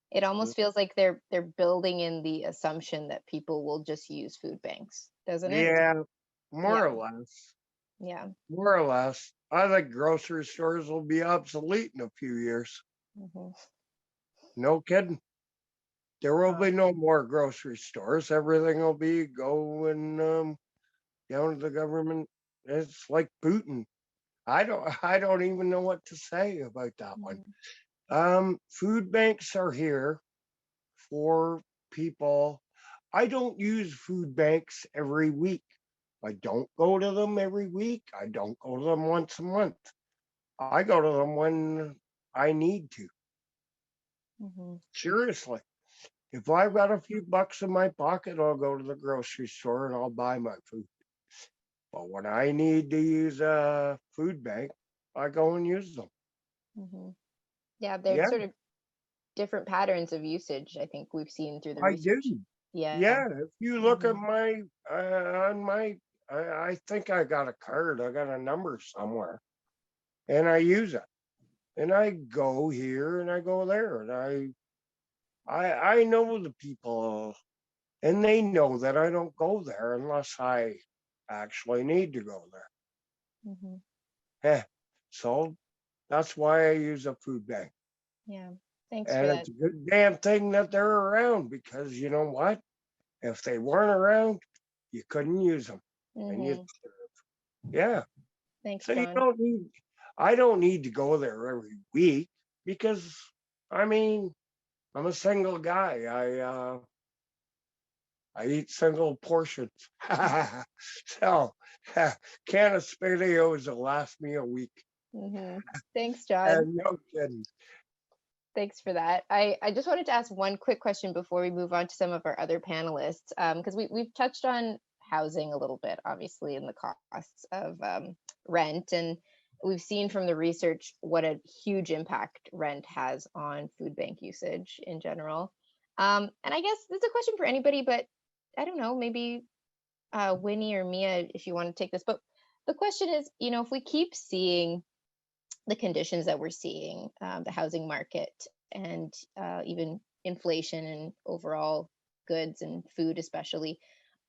It almost feels like they're building in the assumption that people will just use food banks, doesn't it? Yeah, more Yeah, or less. yeah. More or less. I think grocery stores will be obsolete in a few years. Mhm. No kidding. There will Wow. be no more grocery stores. Everything will be going down to the government. It's like Putin. I don't even know what to say about that one. Mhm, Food banks are here for people. I don't use food banks every week. I don't go to them every week. I don't go to them once a month. I go to them when I need to. mhm, Seriously. If I've got a few bucks in my pocket, I'll go to the grocery store and I'll buy my food. But when I need to use a food bank, I go and use them. mhm. Yeah, they're Yeah, sort of different patterns of usage, I think we've seen through the I do. research. Yeah. Yeah, if you look at Mhm, my on my, I think I got a card. I got a number somewhere, and I use it. And I go here and I go there, and I know the people, and they know that I don't go there unless I actually need to go there. mhm. Eh, so that's why I use a food bank. Yeah. Thanks for And that. it's a good damn thing that they're around because you know what? If they weren't around, you couldn't use them. And you, Mhm. yeah. Thanks, So you John. don't need, I don't need to go there every week because I mean, I'm a single guy. I eat single portions. So, can of spaghettios will last me a week. Mhm. Thanks, John. And no kidding. Thanks for that. I just wanted to ask one quick question before we move on to some of our other panelists, because we've touched on housing a little bit, obviously, and the costs of rent. And we've seen from the research what a huge impact rent has on food bank usage in general. And I guess this is a question for anybody, but I don't know, maybe Winnie or Mia, if you want to take this. But the question is, if we keep seeing the conditions that we're seeing, the housing market, and even inflation and overall goods and food, especially.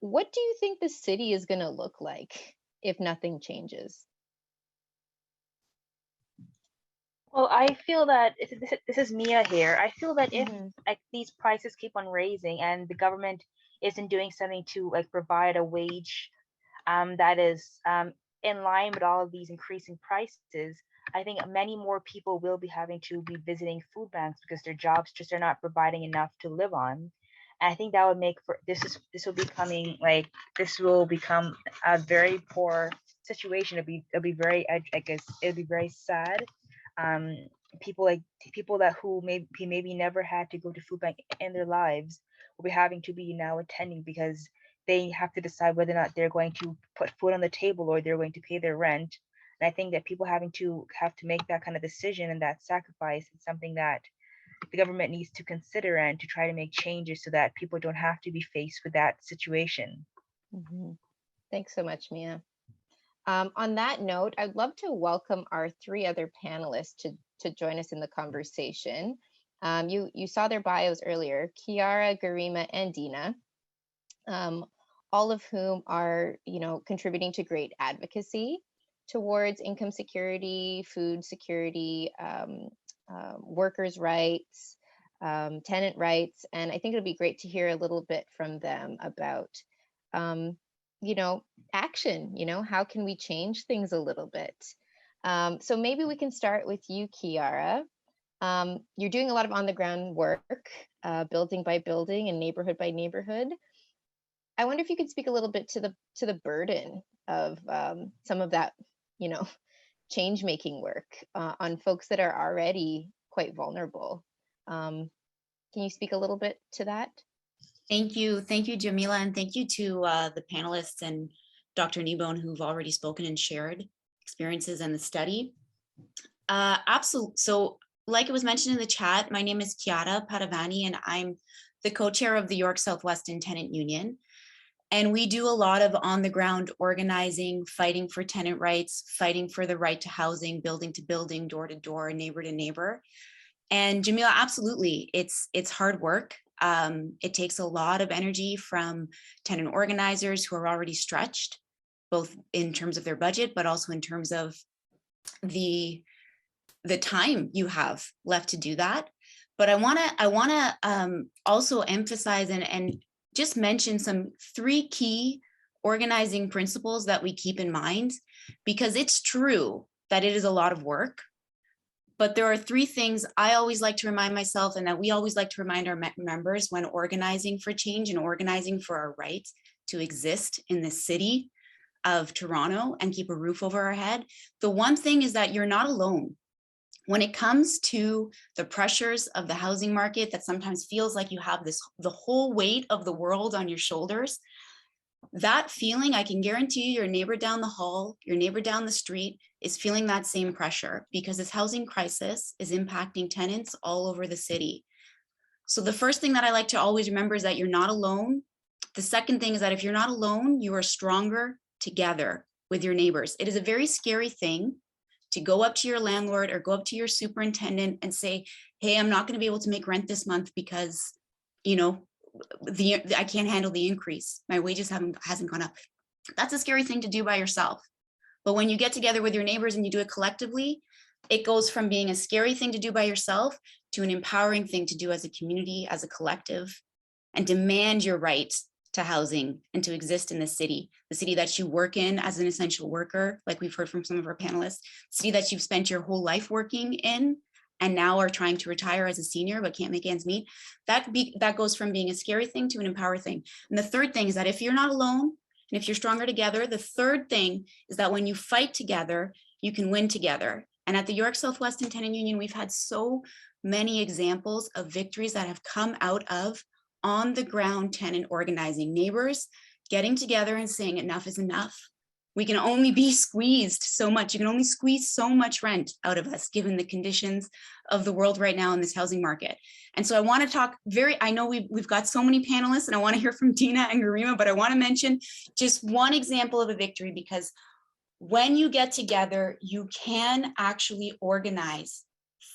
What do you think the city is going to look like if nothing changes? Well, I feel that this is Mia here. I feel that if Mhm. like these prices keep on raising and the government isn't doing something to like provide a wage that is in line with all of these increasing prices, I think many more people will be having to be visiting food banks because their jobs just are not providing enough to live on. And I think that would make for this will become a very poor situation. It'll be very I guess it'll be very sad. Um, people that who maybe never had to go to food bank in their lives will be having to be now attending because they have to decide whether or not they're going to put food on the table or they're going to pay their rent. And I think that people have to make that kind of decision and that sacrifice is something that the government needs to consider and to try to make changes so that people don't have to be faced with that situation. Mhm. Thanks so much, Mia. On that note, I'd love to welcome our three other panelists to join us in the conversation. You saw their bios earlier, Kiara, Garima, and Dina, all of whom are contributing to great advocacy towards income security, food security, workers' rights, tenant rights, and I think it'd be great to hear a little bit from them about action, how can we change things a little bit? So maybe we can start with you, Kiara. You're doing a lot of on the ground work, building by building and neighborhood by neighborhood. I wonder if you could speak a little bit to the burden of some of that, change making work on folks that are already quite vulnerable. Can you speak a little bit to that? Thank you, Jamila, and thank you to the panelists and Dr. Kneebone who've already spoken and shared experiences in the study. Absolutely. So, like it was mentioned in the chat, my name is Chiara Padavani, and I'm the co-chair of the York Southwestern Tenant Union. And we do a lot of on-the-ground organizing, fighting for tenant rights, fighting for the right to housing, building to building, door to door, neighbor to neighbor. And Jamila, absolutely, it's hard work. It takes a lot of energy from tenant organizers who are already stretched, both in terms of their budget, but also in terms of the time you have left to do that. But I wanna also emphasize and just mention some 3 key organizing principles that we keep in mind, because it's true that it is a lot of work. But there are 3 things I always like to remind myself and that we always like to remind our members when organizing for change and organizing for our right to exist in the city of Toronto and keep a roof over our head. The one thing is that you're not alone. When it comes to the pressures of the housing market that sometimes feels like you have the whole weight of the world on your shoulders, that feeling, I can guarantee you, your neighbor down the hall, your neighbor down the street is feeling that same pressure because this housing crisis is impacting tenants all over the city. So the first thing that I like to always remember is that you're not alone. The second thing is that if you're not alone, you are stronger together with your neighbors. It is a very scary thing to go up to your landlord or go up to your superintendent and say, hey, I'm not going to be able to make rent this month because, I can't handle the increase. My wages hasn't gone up. That's a scary thing to do by yourself. But when you get together with your neighbors and you do it collectively, it goes from being a scary thing to do by yourself to an empowering thing to do as a community, as a collective, and demand your right to housing and to exist in the city that you work in as an essential worker, like we've heard from some of our panelists, city that you've spent your whole life working in and now are trying to retire as a senior but can't make ends meet. That goes from being a scary thing to an empowered thing. And the third thing is that if you're not alone and if you're stronger together, the third thing is that when you fight together, you can win together. And at the York Southwestern Tenant Union, we've had so many examples of victories that have come out of on the ground tenant organizing, neighbors getting together and saying enough is enough. We can only be squeezed so much. You can only squeeze so much rent out of us given the conditions of the world right now in this housing market. And so I want to talk I know we've got so many panelists and I want to hear from Dina and Garima, but I want to mention just one example of a victory, because when you get together, you can actually organize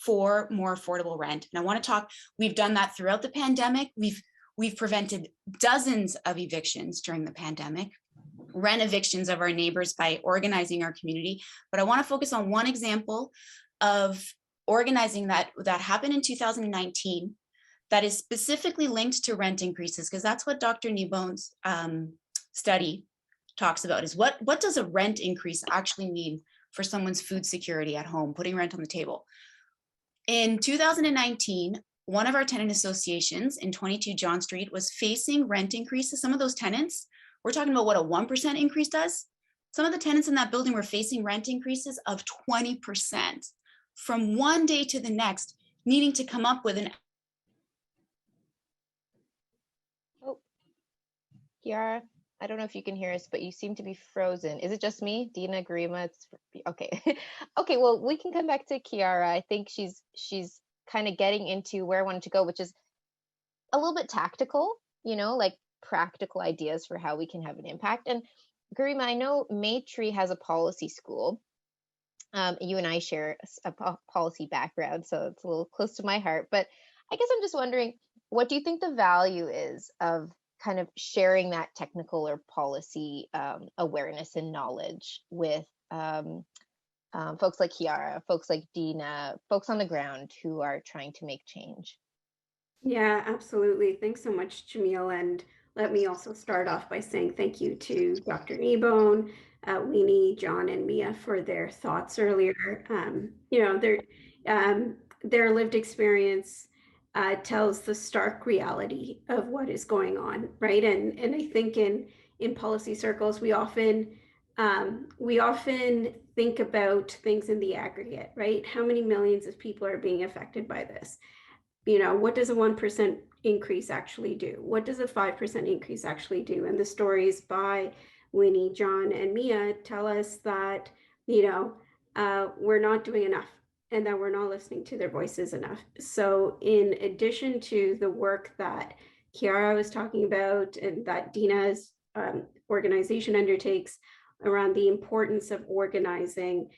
for more affordable rent. And I want to talk, we've done that throughout the pandemic. We've prevented dozens of evictions during the pandemic, rent evictions of our neighbors by organizing our community. But I want to focus on one example of organizing that happened in 2019 that is specifically linked to rent increases, because that's what Dr. Nibon's study talks about, is what does a rent increase actually mean for someone's food security at home, putting rent on the table. In 2019, one of our tenant associations in 22 John Street was facing rent increases. Some of those tenants, we're talking about what a 1% increase does. Some of the tenants in that building were facing rent increases of 20% from one day to the next, needing to come up with an. Oh, Kiara, I don't know if you can hear us, but you seem to be frozen. Is it just me? Dina, Garima, it's okay. Okay, well, we can come back to Kiara. I think she's kind of getting into where I wanted to go, which is a little bit tactical, like practical ideas for how we can have an impact. And Garima, I know Maytree has a policy school. You and I share a policy background, so it's a little close to my heart. But I guess I'm just wondering, what do you think the value is of kind of sharing that technical or policy awareness and knowledge with folks like Kiara, folks like Dina, folks on the ground who are trying to make change? Yeah, absolutely. Thanks so much, Jamil. And let me also start off by saying thank you to Dr. Kneebone, Weenie, John, and Mia for their thoughts earlier. Their lived experience tells the stark reality of what is going on, right? And I think in policy circles, we often think about things in the aggregate, right? How many millions of people are being affected by this? What does a 1% increase actually do? What does a 5% increase actually do? And the stories by Winnie, John, and Mia tell us that, we're not doing enough and that we're not listening to their voices enough. So in addition to the work that Kiara was talking about and that Dina's organization undertakes around the importance of organizing,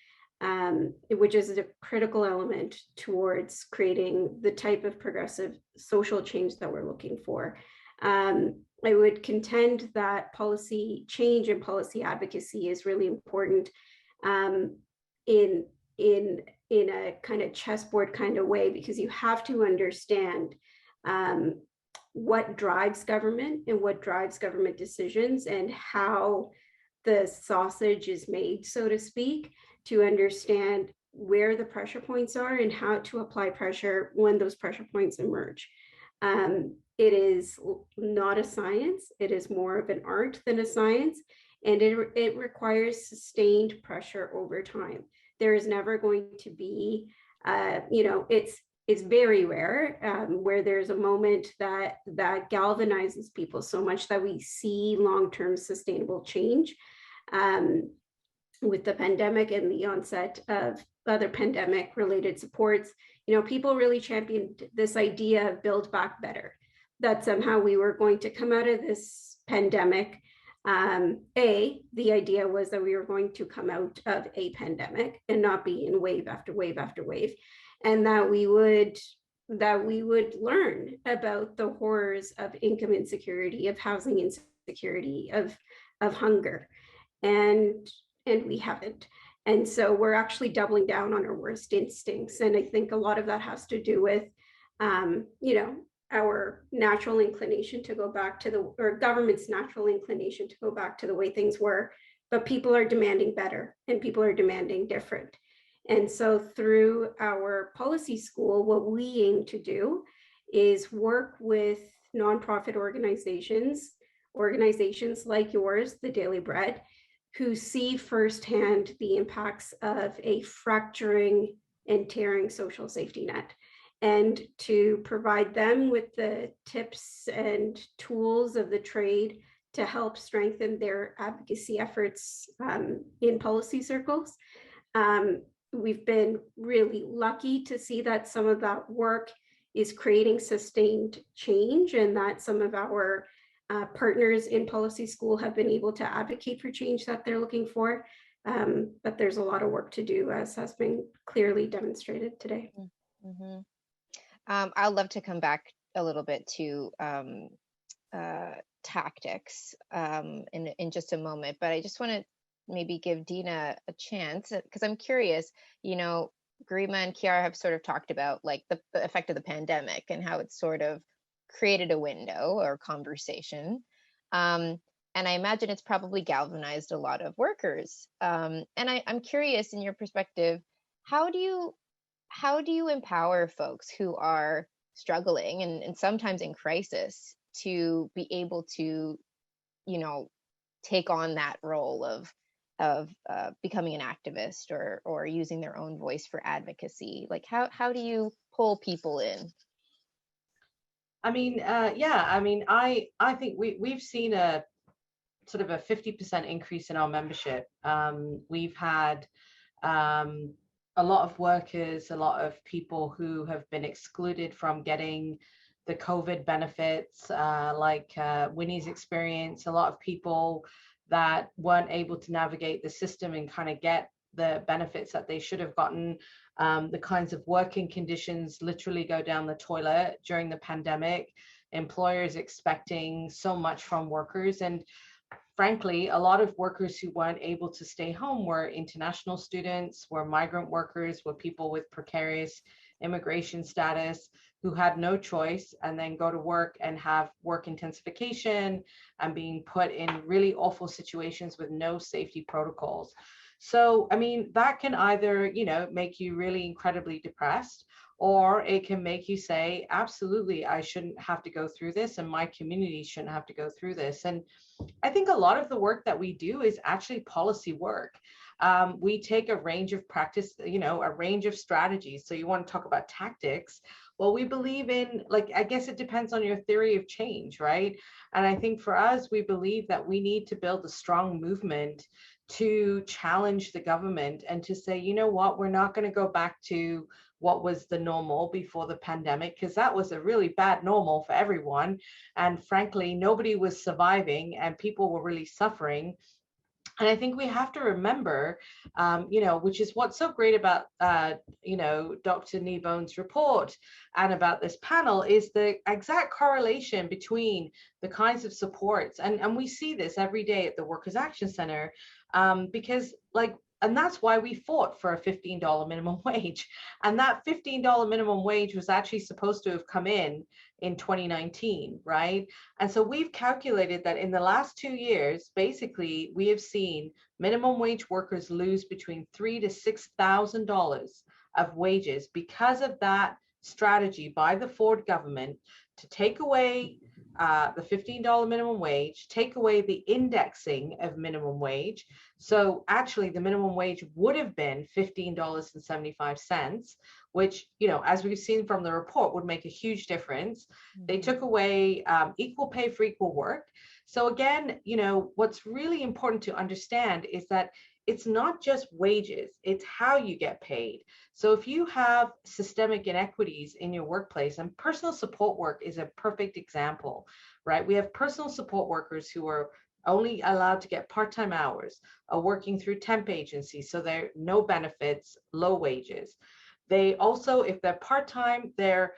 which is a critical element towards creating the type of progressive social change that we're looking for. I would contend that policy change and policy advocacy is really important in a kind of chessboard kind of way, because you have to understand what drives government and what drives government decisions and how the sausage is made, so to speak, to understand where the pressure points are and how to apply pressure when those pressure points emerge. It is not a science. It is more of an art than a science, and it requires sustained pressure over time. There is never going to be, it's very rare where there's a moment that galvanizes people so much that we see long-term sustainable change. With the pandemic and the onset of other pandemic related supports, people really championed this idea of build back better, that somehow we were going to come out of this pandemic. The idea was that we were going to come out of a pandemic and not be in wave after wave after wave, and that we would learn about the horrors of income insecurity, of housing insecurity, of hunger. And we haven't. And so we're actually doubling down on our worst instincts. And I think a lot of that has to do with, our natural inclination to go back to or government's natural inclination to go back to the way things were. But people are demanding better and people are demanding different. And so through our policy school, what we aim to do is work with nonprofit organizations like yours, the Daily Bread, who see firsthand the impacts of a fracturing and tearing social safety net, and to provide them with the tips and tools of the trade to help strengthen their advocacy efforts in policy circles. We've been really lucky to see that some of that work is creating sustained change, and that some of our partners in policy school have been able to advocate for change that they're looking for. But there's a lot of work to do, as has been clearly demonstrated today. Mm-hmm. I'd love to come back a little bit to tactics in just a moment, but I just want to maybe give Dina a chance, because I'm curious, Garima and Kiara have sort of talked about like the effect of the pandemic and how it's sort of created a window or conversation. And I imagine it's probably galvanized a lot of workers. And I'm curious, in your perspective, how do you empower folks who are struggling and sometimes in crisis to be able to, you know, take on that role of becoming an activist or using their own voice for advocacy? Like how do you pull people in? I mean, yeah, I mean, I think we've seen a sort of a 50% increase in our membership. We've had a lot of workers, a lot of people who have been excluded from getting the COVID benefits, like Winnie's experience, a lot of people that weren't able to navigate the system and kind of get the benefits that they should have gotten. The kinds of working conditions literally go down the toilet during the pandemic, employers expecting so much from workers. And frankly, a lot of workers who weren't able to stay home were international students, were migrant workers, were people with precarious immigration status who had no choice and then go to work and have work intensification and being put in really awful situations with no safety protocols. So, I mean, that can either, you know, make you really incredibly depressed, or it can make you say, absolutely, I shouldn't have to go through this and my community shouldn't have to go through this. And I think a lot of the work that we do is actually policy work. We take a range of practice, you know, a range of strategies. So you want to talk about tactics. Well, we believe in, like, I guess it depends on your theory of change, right? And I think for us, we believe that we need to build a strong movement to challenge the government and to say, you know what, we're not going to go back to what was the normal before the pandemic, because that was a really bad normal for everyone. And frankly, nobody was surviving and people were really suffering. And I think we have to remember, you know, which is what's so great about, you know, Dr. Kneebone's report and about this panel, is the exact correlation between the kinds of supports. And we see this every day at the Workers' Action Center, because like, and that's why we fought for a $15 minimum wage. And that $15 minimum wage was actually supposed to have come in 2019, right? And so we've calculated that in the last 2 years, basically, we have seen minimum wage workers lose between $3,000 to $6,000 of wages because of that strategy by the Ford government to take away the $15 minimum wage, take away the indexing of minimum wage. So actually the minimum wage would have been $15.75, which, you know, as we've seen from the report, would make a huge difference. They took away equal pay for equal work. So again, you know, what's really important to understand is that it's not just wages, it's how you get paid. So if you have systemic inequities in your workplace, and personal support work is a perfect example, right? We have personal support workers who are only allowed to get part-time hours, are working through temp agencies, so they're no benefits, low wages. They also, if they're part-time, they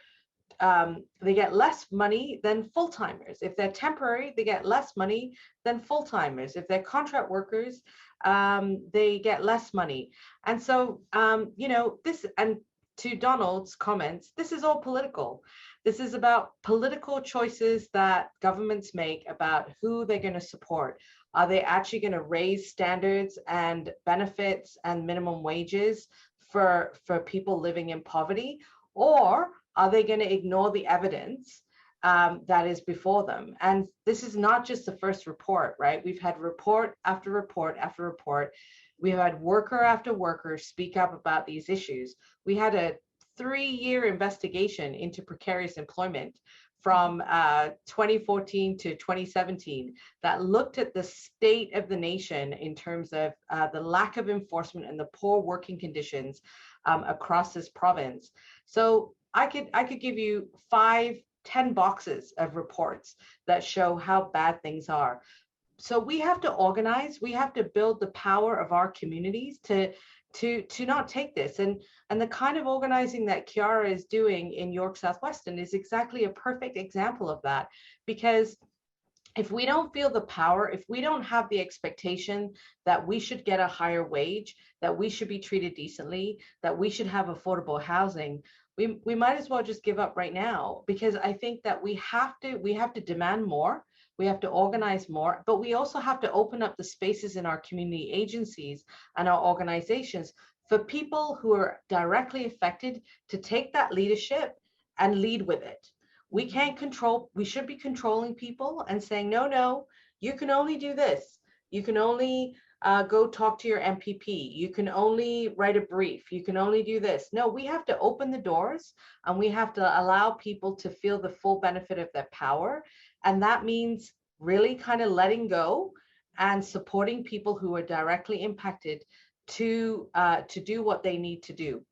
get less money than full-timers. If they're temporary, they get less money than full-timers. If they're contract workers, they get less money. And so, you know, this, and to Donald's comments, this is all political. This is about political choices that governments make about who they're going to support. Are they actually going to raise standards and benefits and minimum wages for people living in poverty? Or are they going to ignore the evidence that is before them? And this is not just the first report, right? We've had report after report after report. We've had worker after worker speak up about these issues. We had a 3-year investigation into precarious employment from 2014 to 2017 that looked at the state of the nation in terms of the lack of enforcement and the poor working conditions across this province. So I could give you 5-10 boxes of reports that show how bad things are. So we have to organize, we have to build the power of our communities to not take this. And the kind of organizing that Kiara is doing in York Southwestern is exactly a perfect example of that, because if we don't feel the power, if we don't have the expectation that we should get a higher wage, that we should be treated decently, that we should have affordable housing, we might as well just give up right now, because I think that we have to demand more. We have to organize more, but we also have to open up the spaces in our community agencies and our organizations for people who are directly affected to take that leadership and lead with it. We can't control, we should be controlling people and saying, no, you can only do this. You can only go talk to your MPP. You can only write a brief. You can only do this. No, we have to open the doors and we have to allow people to feel the full benefit of their power. And that means really kind of letting go and supporting people who are directly impacted to do what they need to do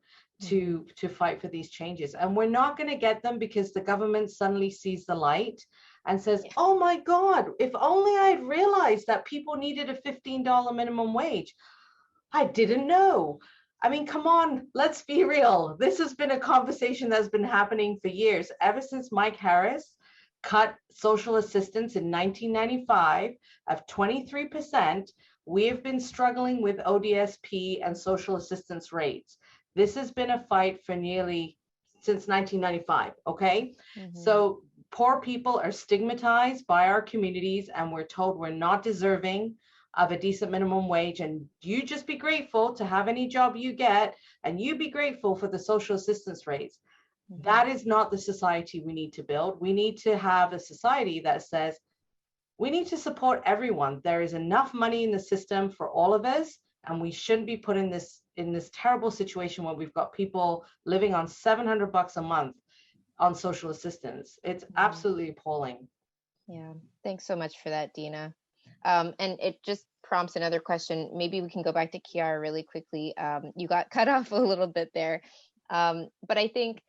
to fight for these changes. And we're not going to get them because the government suddenly sees the light and says, oh my God, if only I'd realized that people needed a $15 minimum wage. I didn't know. I mean, come on, let's be real. This has been a conversation that's been happening for years, ever since Mike Harris cut social assistance in 1995 of 23%. We have been struggling with ODSP and social assistance rates. This has been a fight for nearly since 1995, okay? So poor people are stigmatized by our communities and we're told we're not deserving of a decent minimum wage, and you just be grateful to have any job you get, and you be grateful for the social assistance rates. That is not the society we need to build. We need to have a society that says, we need to support everyone. There is enough money in the system for all of us, and we shouldn't be put in this terrible situation where we've got people living on $700 a month on social assistance. It's absolutely appalling. Yeah, thanks so much for that, Dina. And it just prompts another question. Maybe we can go back to Kiara really quickly. You got cut off a little bit there. But I think,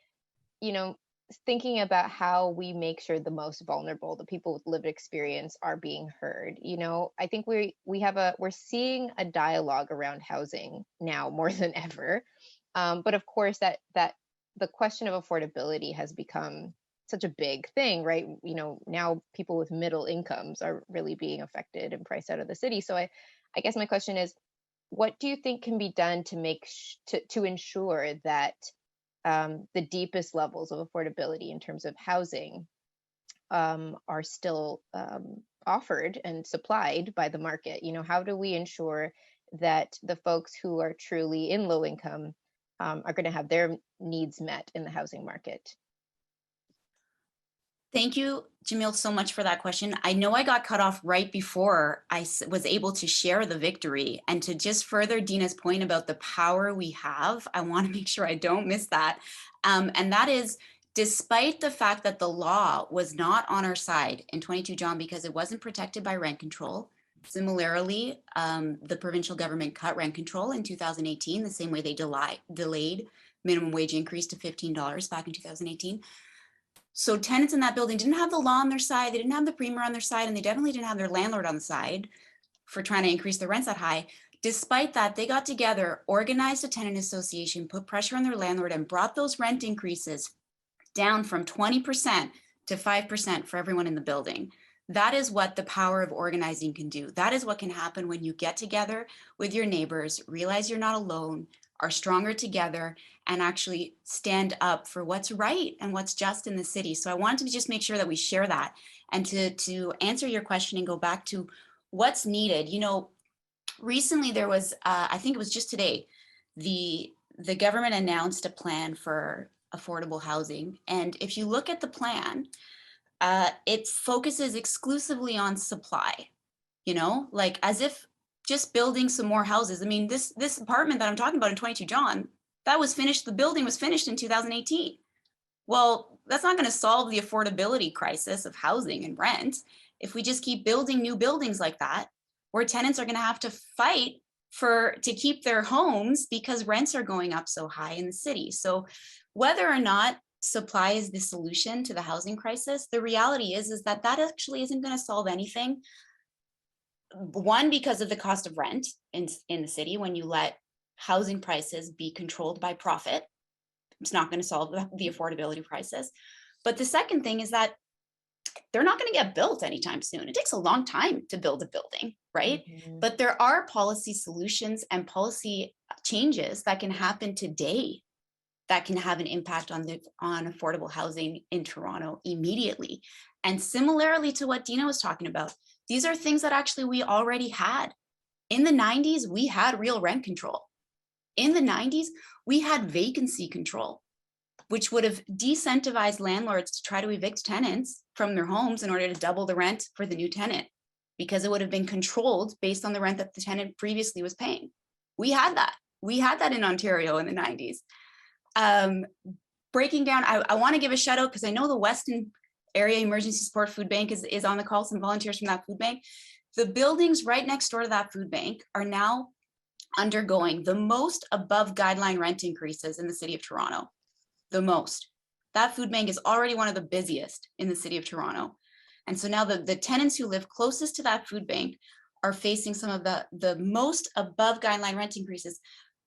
thinking about how we make sure the most vulnerable, the people with lived experience, are being heard. I think we're seeing a dialogue around housing now more than ever. But of course that the question of affordability has become such a big thing, right? Now people with middle incomes are really being affected and priced out of the city. So I guess my question is, what do you think can be done to to ensure that the deepest levels of affordability in terms of housing are still offered and supplied by the market? How do we ensure that the folks who are truly in low income are going to have their needs met in the housing market? Thank you, Jamil, so much for that question. I know I got cut off right before I was able to share the victory. And to just further Dina's point about the power we have, I want to make sure I don't miss that. And that is, despite the fact that the law was not on our side in 22 John because it wasn't protected by rent control. Similarly, the provincial government cut rent control in 2018, the same way they delayed minimum wage increase to $15 back in 2018. So tenants in that building didn't have the law on their side, they didn't have the premier on their side, and they definitely didn't have their landlord on the side for trying to increase the rents that high. Despite that, they got together, organized a tenant association, put pressure on their landlord, and brought those rent increases down from 20% to 5% for everyone in the building. That is what the power of organizing can do. That is what can happen when you get together with your neighbors, realize you're not alone, are stronger together, and actually stand up for what's right and what's just in the city. So I wanted to just make sure that we share that. And to answer your question and go back to what's needed, recently there was, I think it was just today, the government announced a plan for affordable housing. And if you look at the plan, it focuses exclusively on supply, like as if just building some more houses. I mean, this apartment that I'm talking about in 22 John, that was finished, the building was finished in 2018. Well, that's not going to solve the affordability crisis of housing and rent if we just keep building new buildings like that, where tenants are going to have to fight to keep their homes because rents are going up so high in the city. So whether or not supply is the solution to the housing crisis, the reality is that actually isn't going to solve anything. One, because of the cost of rent in the city. When you let housing prices be controlled by profit, it's not going to solve the affordability crisis. But the second thing is that they're not going to get built anytime soon. It takes a long time to build a building, right? Mhm. But there are policy solutions and policy changes that can happen today that can have an impact on affordable housing in Toronto immediately. And similarly to what Dina was talking about, these are things that actually we already had. In the 90s, we had real rent control. In the 90s, we had vacancy control, which would have decentivized landlords to try to evict tenants from their homes in order to double the rent for the new tenant, because it would have been controlled based on the rent that the tenant previously was paying. We had that. We had that in Ontario in the 90s. Breaking down, I want to give a shout out because I know the Weston Area Emergency Support Food Bank is on the call, some volunteers from that food bank. The buildings right next door to that food bank are now undergoing the most above guideline rent increases in the city of Toronto. The most. That food bank is already one of the busiest in the city of Toronto. And so now the tenants who live closest to that food bank are facing some of the most above guideline rent increases.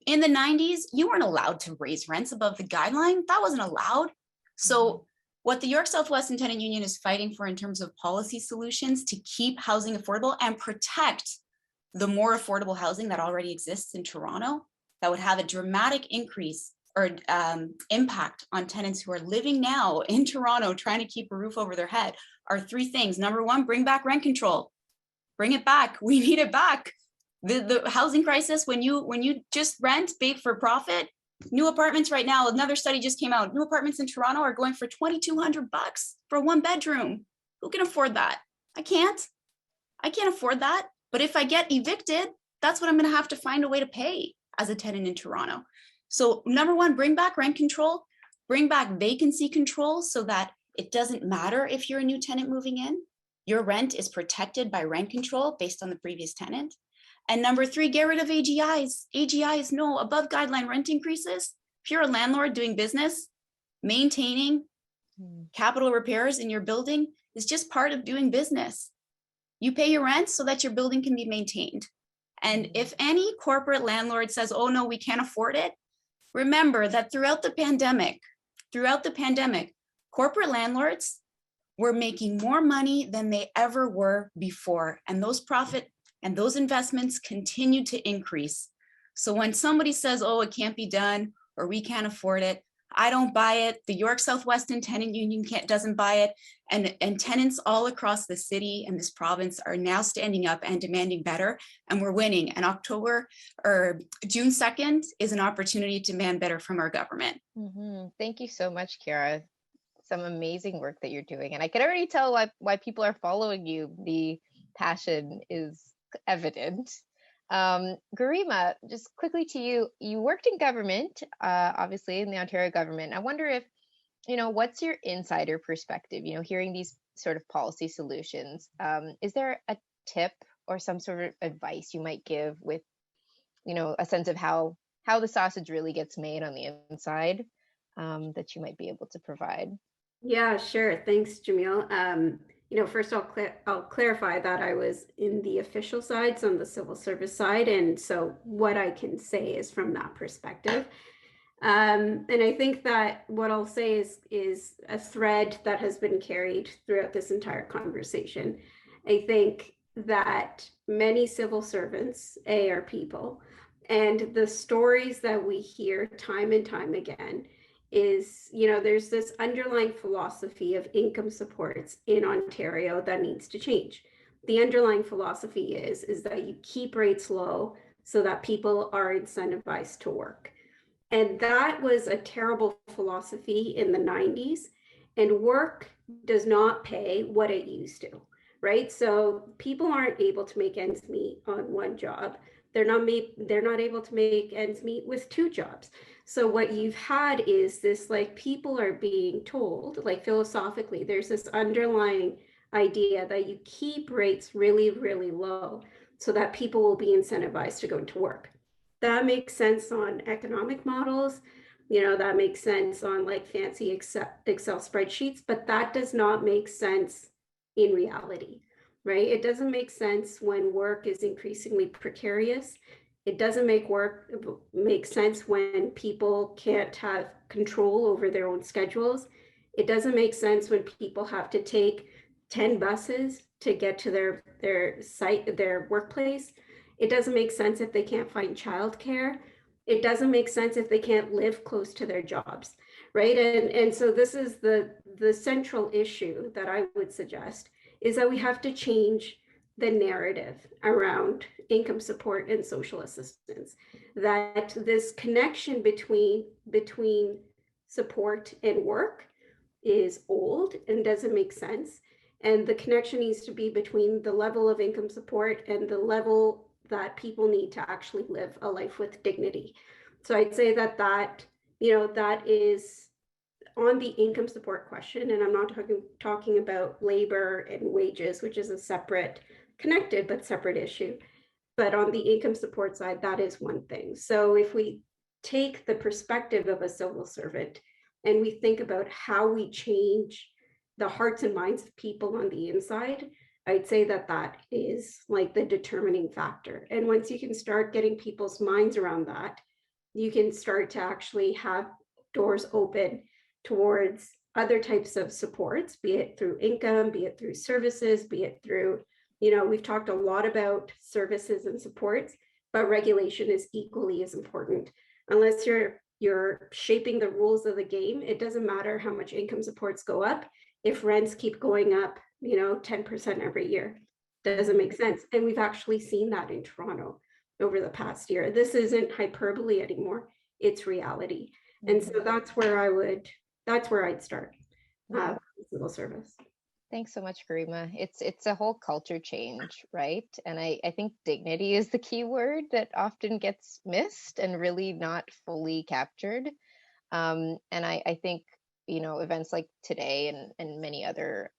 In the 90s, you weren't allowed to raise rents above the guideline. That wasn't allowed. So what the York Southwestern Tenant Union is fighting for in terms of policy solutions to keep housing affordable and protect the more affordable housing that already exists in Toronto, that would have a dramatic increase or impact on tenants who are living now in Toronto trying to keep a roof over their head, are three things. Number one, bring back rent control. Bring it back. We need it back. The housing crisis, when you just rent bait for profit, new apartments right now, another study just came out, new apartments in Toronto are going for $2,200 for a 1-bedroom. Who can afford that? I can't afford that. But if I get evicted, that's what I'm going to have to find a way to pay as a tenant in Toronto. So number one, bring back rent control, bring back vacancy control so that it doesn't matter if you're a new tenant moving in. Your rent is protected by rent control based on the previous tenant. And number three, get rid of AGIs. AGIs, no, above guideline rent increases. If you're a landlord doing business, maintaining capital repairs in your building is just part of doing business. You pay your rent so that your building can be maintained. And if any corporate landlord says, oh no, we can't afford it, remember that throughout the pandemic, corporate landlords were making more money than they ever were before. And those profit and those investments continue to increase. So when somebody says, oh, it can't be done, or we can't afford it, I don't buy it. The York Southwestern Tenant Union doesn't buy it. And tenants all across the city and this province are now standing up and demanding better, and we're winning. And June 2nd is an opportunity to demand better from our government. Thank you so much, Kara. Some amazing work that you're doing. And I can already tell why people are following you. The passion is evident. Garima, just quickly to you, you worked in government, obviously in the Ontario government. I wonder if, what's your insider perspective, hearing these sort of policy solutions? Is there a tip or some sort of advice you might give with, a sense of how the sausage really gets made on the inside, that you might be able to provide? Yeah, sure. Thanks, Jamil. First I'll clarify that I was in the official side, so on the civil service side. And so what I can say is from that perspective. And I think that what I'll say is a thread that has been carried throughout this entire conversation. I think that many civil servants, are people, and the stories that we hear time and time again is, there's this underlying philosophy of income supports in Ontario that needs to change. The underlying philosophy is that you keep rates low so that people are incentivized to work. And that was a terrible philosophy in the 90s. And work does not pay what it used to, right? So people aren't able to make ends meet on one job. They're not able to make ends meet with two jobs. So what you've had is this, like, people are being told, like, philosophically, there's this underlying idea that you keep rates really, really low so that people will be incentivized to go to work. That makes sense on economic models. That makes sense on like fancy Excel spreadsheets, but that does not make sense in reality, right? It doesn't make sense when work is increasingly precarious. It doesn't make sense when people can't have control over their own schedules. It doesn't make sense when people have to take 10 buses to get to their site, their workplace. It doesn't make sense if they can't find childcare. It doesn't make sense if they can't live close to their jobs, right? And so this is the central issue that I would suggest, is that we have to change the narrative around income support and social assistance, that this connection between support and work is old and doesn't make sense. And the connection needs to be between the level of income support and the level that people need to actually live a life with dignity. So I'd say that is on the income support question, and I'm not talking about labor and wages, which is a separate, connected but separate issue. But on the income support side, that is one thing. So if we take the perspective of a civil servant and we think about how we change the hearts and minds of people on the inside, I'd say that is like the determining factor. And once you can start getting people's minds around that, you can start to actually have doors open towards other types of supports, be it through income, be it through services, be it through, we've talked a lot about services and supports, but regulation is equally as important. Unless you're shaping the rules of the game, it doesn't matter how much income supports go up if rents keep going up, 10% every year. Doesn't make sense. And we've actually seen that in Toronto over the past year. This isn't hyperbole anymore, it's reality. And so that's where I'd start, civil service. Thanks so much, Garima. It's a whole culture change, right? And I think dignity is the key word that often gets missed and really not fully captured. And I think, events like today and many other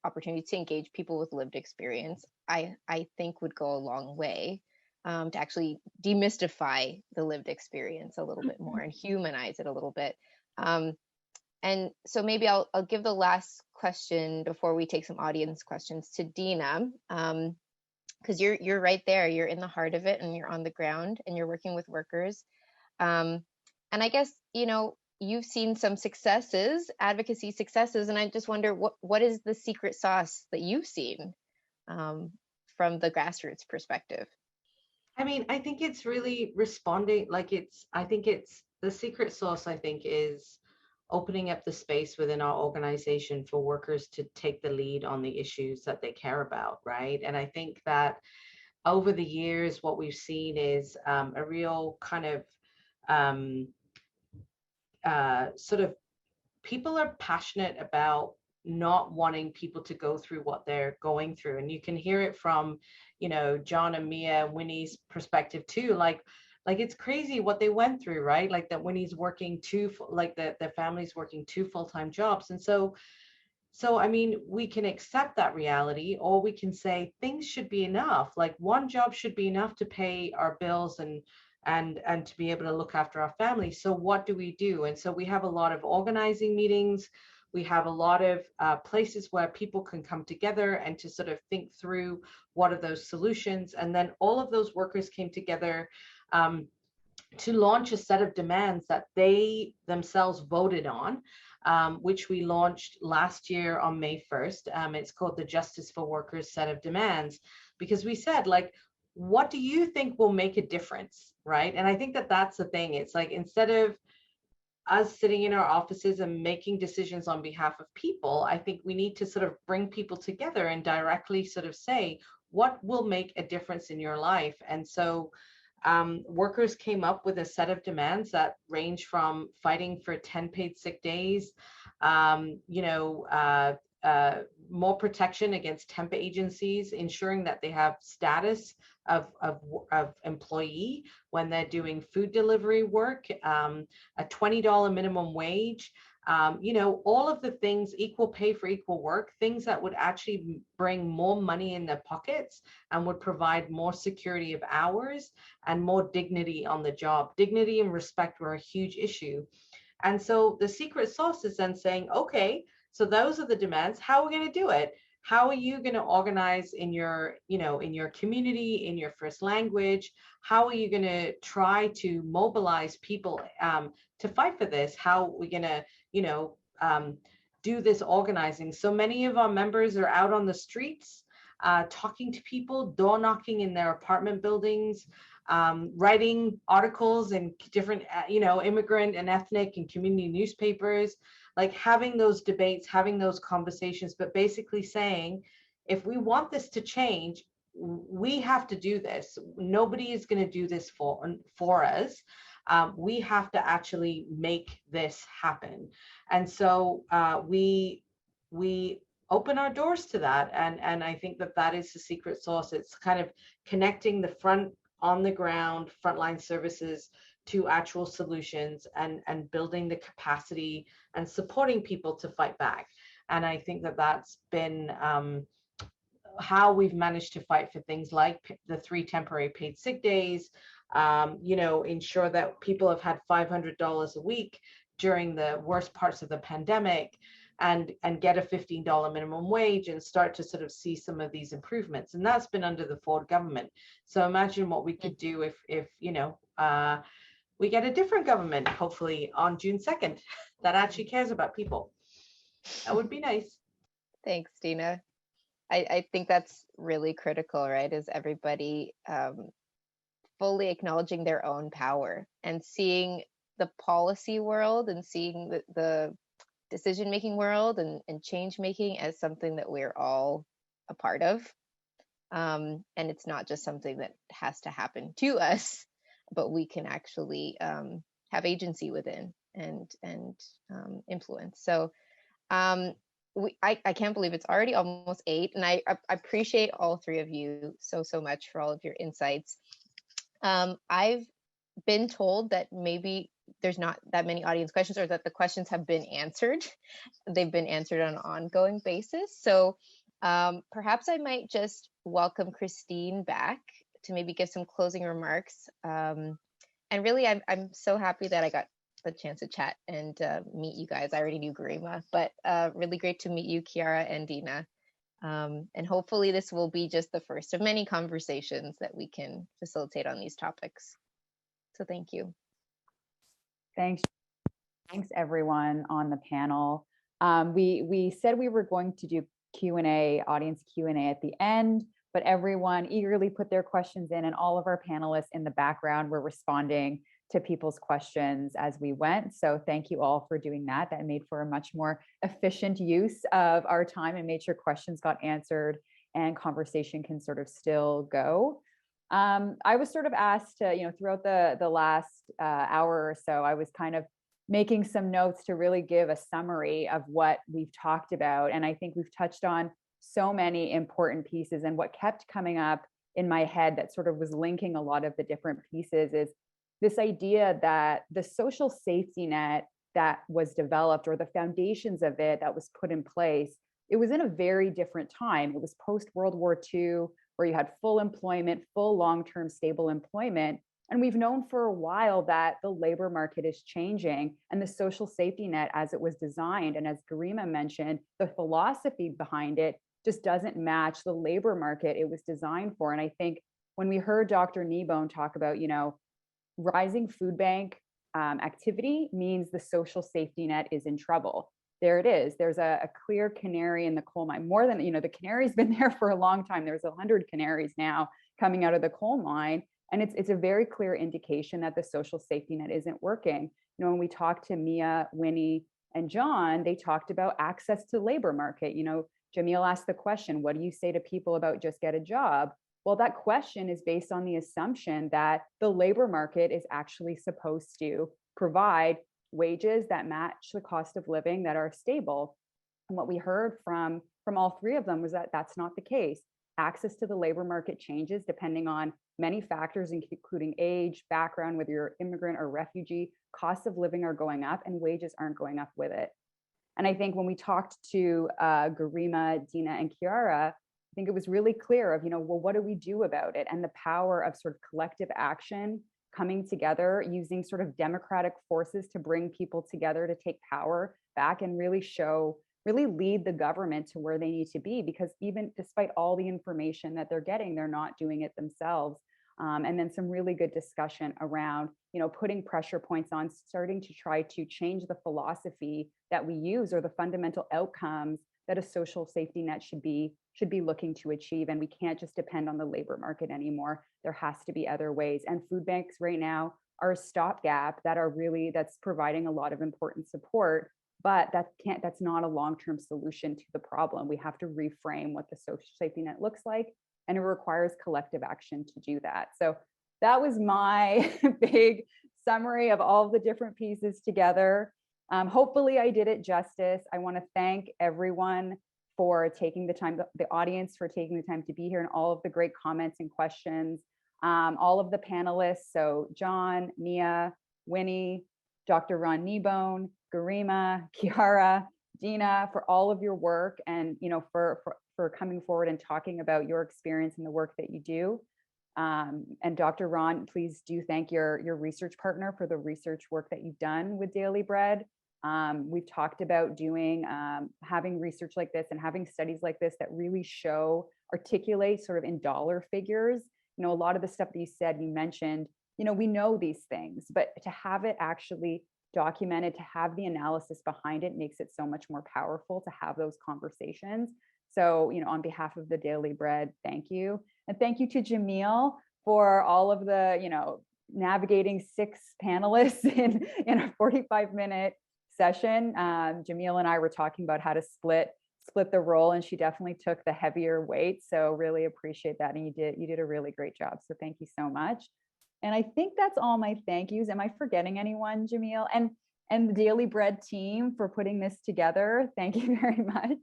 opportunities to engage people with lived experience, I think would go a long way to actually demystify the lived experience a little bit more and humanize it a little bit. And so maybe I'll give the last question before we take some audience questions to Dina, because you're right there, you're in the heart of it and you're on the ground and you're working with workers. And I guess, you've seen some successes, advocacy successes, and I just wonder what is the secret sauce that you've seen from the grassroots perspective? I mean, I think it's really responding, I think it's the secret sauce, I think, is opening up the space within our organization for workers to take the lead on the issues that they care about, right? And I think that over the years, what we've seen is a real kind of sort of people are passionate about not wanting people to go through what they're going through. And you can hear it from, John and Mia and Winnie's perspective too. Like it's crazy what they went through, right? Like that Winnie's working their family's working 2 full-time jobs. And so I mean, we can accept that reality, or we can say things should be enough. Like one job should be enough to pay our bills and to be able to look after our family. So what do we do? And so we have a lot of organizing meetings. We have a lot of places where people can come together and to sort of think through what are those solutions. And then all of those workers came together to launch a set of demands that they themselves voted on, which we launched last year on May 1st. It's called the Justice for Workers set of demands, because we said, like, what do you think will make a difference, right? And I think that that's the thing. It's like, instead of us sitting in our offices and making decisions on behalf of people, I think we need to sort of bring people together and directly sort of say, what will make a difference in your life? And so workers came up with a set of demands that range from fighting for 10 paid sick days, more protection against temp agencies, ensuring that they have status of employee when they're doing food delivery work, a $20 minimum wage, all of the things, equal pay for equal work, things that would actually bring more money in their pockets and would provide more security of hours and more dignity on the job. Dignity and respect were a huge issue. And so the secret sauce is then saying, okay, so those are the demands. How are we going to do it? How are you going to organize in your, in your community, in your first language? How are you going to try to mobilize people to fight for this? How are we going to, do this organizing. So many of our members are out on the streets, talking to people, door knocking in their apartment buildings, writing articles in different, immigrant and ethnic and community newspapers, like having those debates, having those conversations, but basically saying, if we want this to change, we have to do this. Nobody is going to do this for us. We have to actually make this happen. And so we open our doors to that. And I think that is the secret sauce. It's kind of connecting the front on the ground frontline services to actual solutions and building the capacity and supporting people to fight back. And I think that's been how we've managed to fight for things like the 3 temporary paid sick days, ensure that people have had $500 a week during the worst parts of the pandemic, and get a $15 minimum wage and start to sort of see some of these improvements. And that's been under the Ford government. So imagine what we could do if we get a different government, hopefully on June 2nd, that actually cares about people. That would be nice. Thanks, Dina. I think that's really critical, right? Is everybody fully acknowledging their own power and seeing the policy world and seeing the decision-making world and change-making as something that we're all a part of. And it's not just something that has to happen to us, but we can actually have agency within and influence. So I can't believe it's already almost 8, and I appreciate all 3 of you so much for all of your insights. I've been told that maybe there's not that many audience questions, or that the questions have been answered. They've been answered on an ongoing basis. So perhaps I might just welcome Christine back to maybe give some closing remarks. And really, I'm so happy that I got the chance to chat and meet you guys. I already knew Garima, but really great to meet you, Kiara and Dina. And hopefully this will be just the first of many conversations that we can facilitate on these topics. So thank you. Thanks everyone on the panel. We said we were going to do Q&A, audience Q&A at the end, but everyone eagerly put their questions in, and all of our panelists in the background were responding to people's questions as we went. So thank you all for doing that. That made for a much more efficient use of our time and made sure questions got answered and conversation can sort of still go. I was sort of asked to, throughout the last hour or so, I was kind of making some notes to really give a summary of what we've talked about. And I think we've touched on so many important pieces. And what kept coming up in my head that sort of was linking a lot of the different pieces is this idea that the social safety net that was developed, or the foundations of it that was put in place, it was in a very different time. It was post-World War II, where you had full employment, full long-term stable employment. And we've known for a while that the labor market is changing, and the social safety net as it was designed, and as Garima mentioned, the philosophy behind it just doesn't match the labor market it was designed for. And I think when we heard Dr. Kneebone talk about, rising food bank activity means the social safety net is in trouble. There it is. There's a clear canary in the coal mine. More than, the canary's been there for a long time. There's 100 canaries now coming out of the coal mine. And it's a very clear indication that the social safety net isn't working. When we talked to Mia, Winnie, and John, they talked about access to labor market. Jamil asked the question, what do you say to people about just get a job? Well, that question is based on the assumption that the labor market is actually supposed to provide wages that match the cost of living that are stable. And what we heard from all 3 of them was that that's not the case. Access to the labor market changes depending on many factors, including age, background, whether you're immigrant or refugee. Costs of living are going up and wages aren't going up with it. And I think when we talked to Garima, Dina, and Kiara, I think it was really clear of, well, what do we do about it? And the power of sort of collective action coming together, using sort of democratic forces to bring people together to take power back and really lead the government to where they need to be. Because even despite all the information that they're getting, they're not doing it themselves. And then some really good discussion around, putting pressure points on starting to try to change the philosophy that we use or the fundamental outcomes that a social safety net should be looking to achieve. And we can't just depend on the labor market anymore. There has to be other ways. And food banks right now are a stopgap that's providing a lot of important support, but that's not a long-term solution to the problem. We have to reframe what the social safety net looks like, and it requires collective action to do that. So that was my big summary of all the different pieces together. Hopefully I did it justice. I want to thank everyone for taking the time, the audience for taking the time to be here, and all of the great comments and questions. All of the panelists, so John, Nia, Winnie, Dr. Ron Kneebone, Garima, Kiara, Dina, for all of your work, and for coming forward and talking about your experience and the work that you do. And Dr. Ron, please do thank your research partner for the research work that you've done with Daily Bread. We've talked about having research like this and having studies like this that really articulate sort of in dollar figures. A lot of the stuff that you mentioned, we know these things, but to have it actually documented, to have the analysis behind it makes it so much more powerful to have those conversations. So, on behalf of the Daily Bread, thank you. And thank you to Jamil for all of the, navigating 6 panelists in a 45-minute session. Jamil and I were talking about how to split the role, and she definitely took the heavier weight. So really appreciate that. And you did a really great job. So thank you so much. And I think that's all my thank yous. Am I forgetting anyone, Jamil? And the Daily Bread team for putting this together. Thank you very much.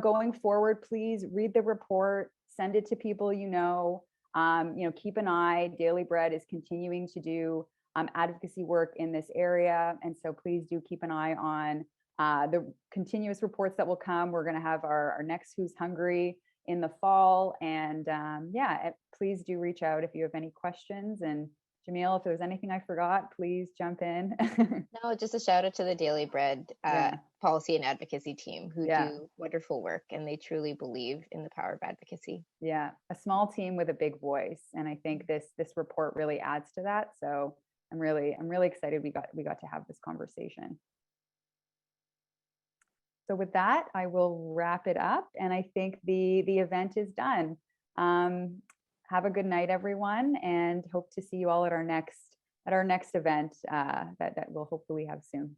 Going forward, please read the report, send it to people keep an eye. Daily Bread is continuing to do advocacy work in this area. And so please do keep an eye on the continuous reports that will come. We're going to have our next Who's Hungry in the fall. And please do reach out if you have any questions. And Jamil, if there's anything I forgot, please jump in. No, just a shout out to the Daily Bread policy and advocacy team who do wonderful work, and they truly believe in the power of advocacy. Yeah, a small team with a big voice. And I think this report really adds to that. So I'm really excited we got to have this conversation. So with that, I will wrap it up, and I think the event is done. Have a good night, everyone, and hope to see you all at our next event that we'll hopefully have soon.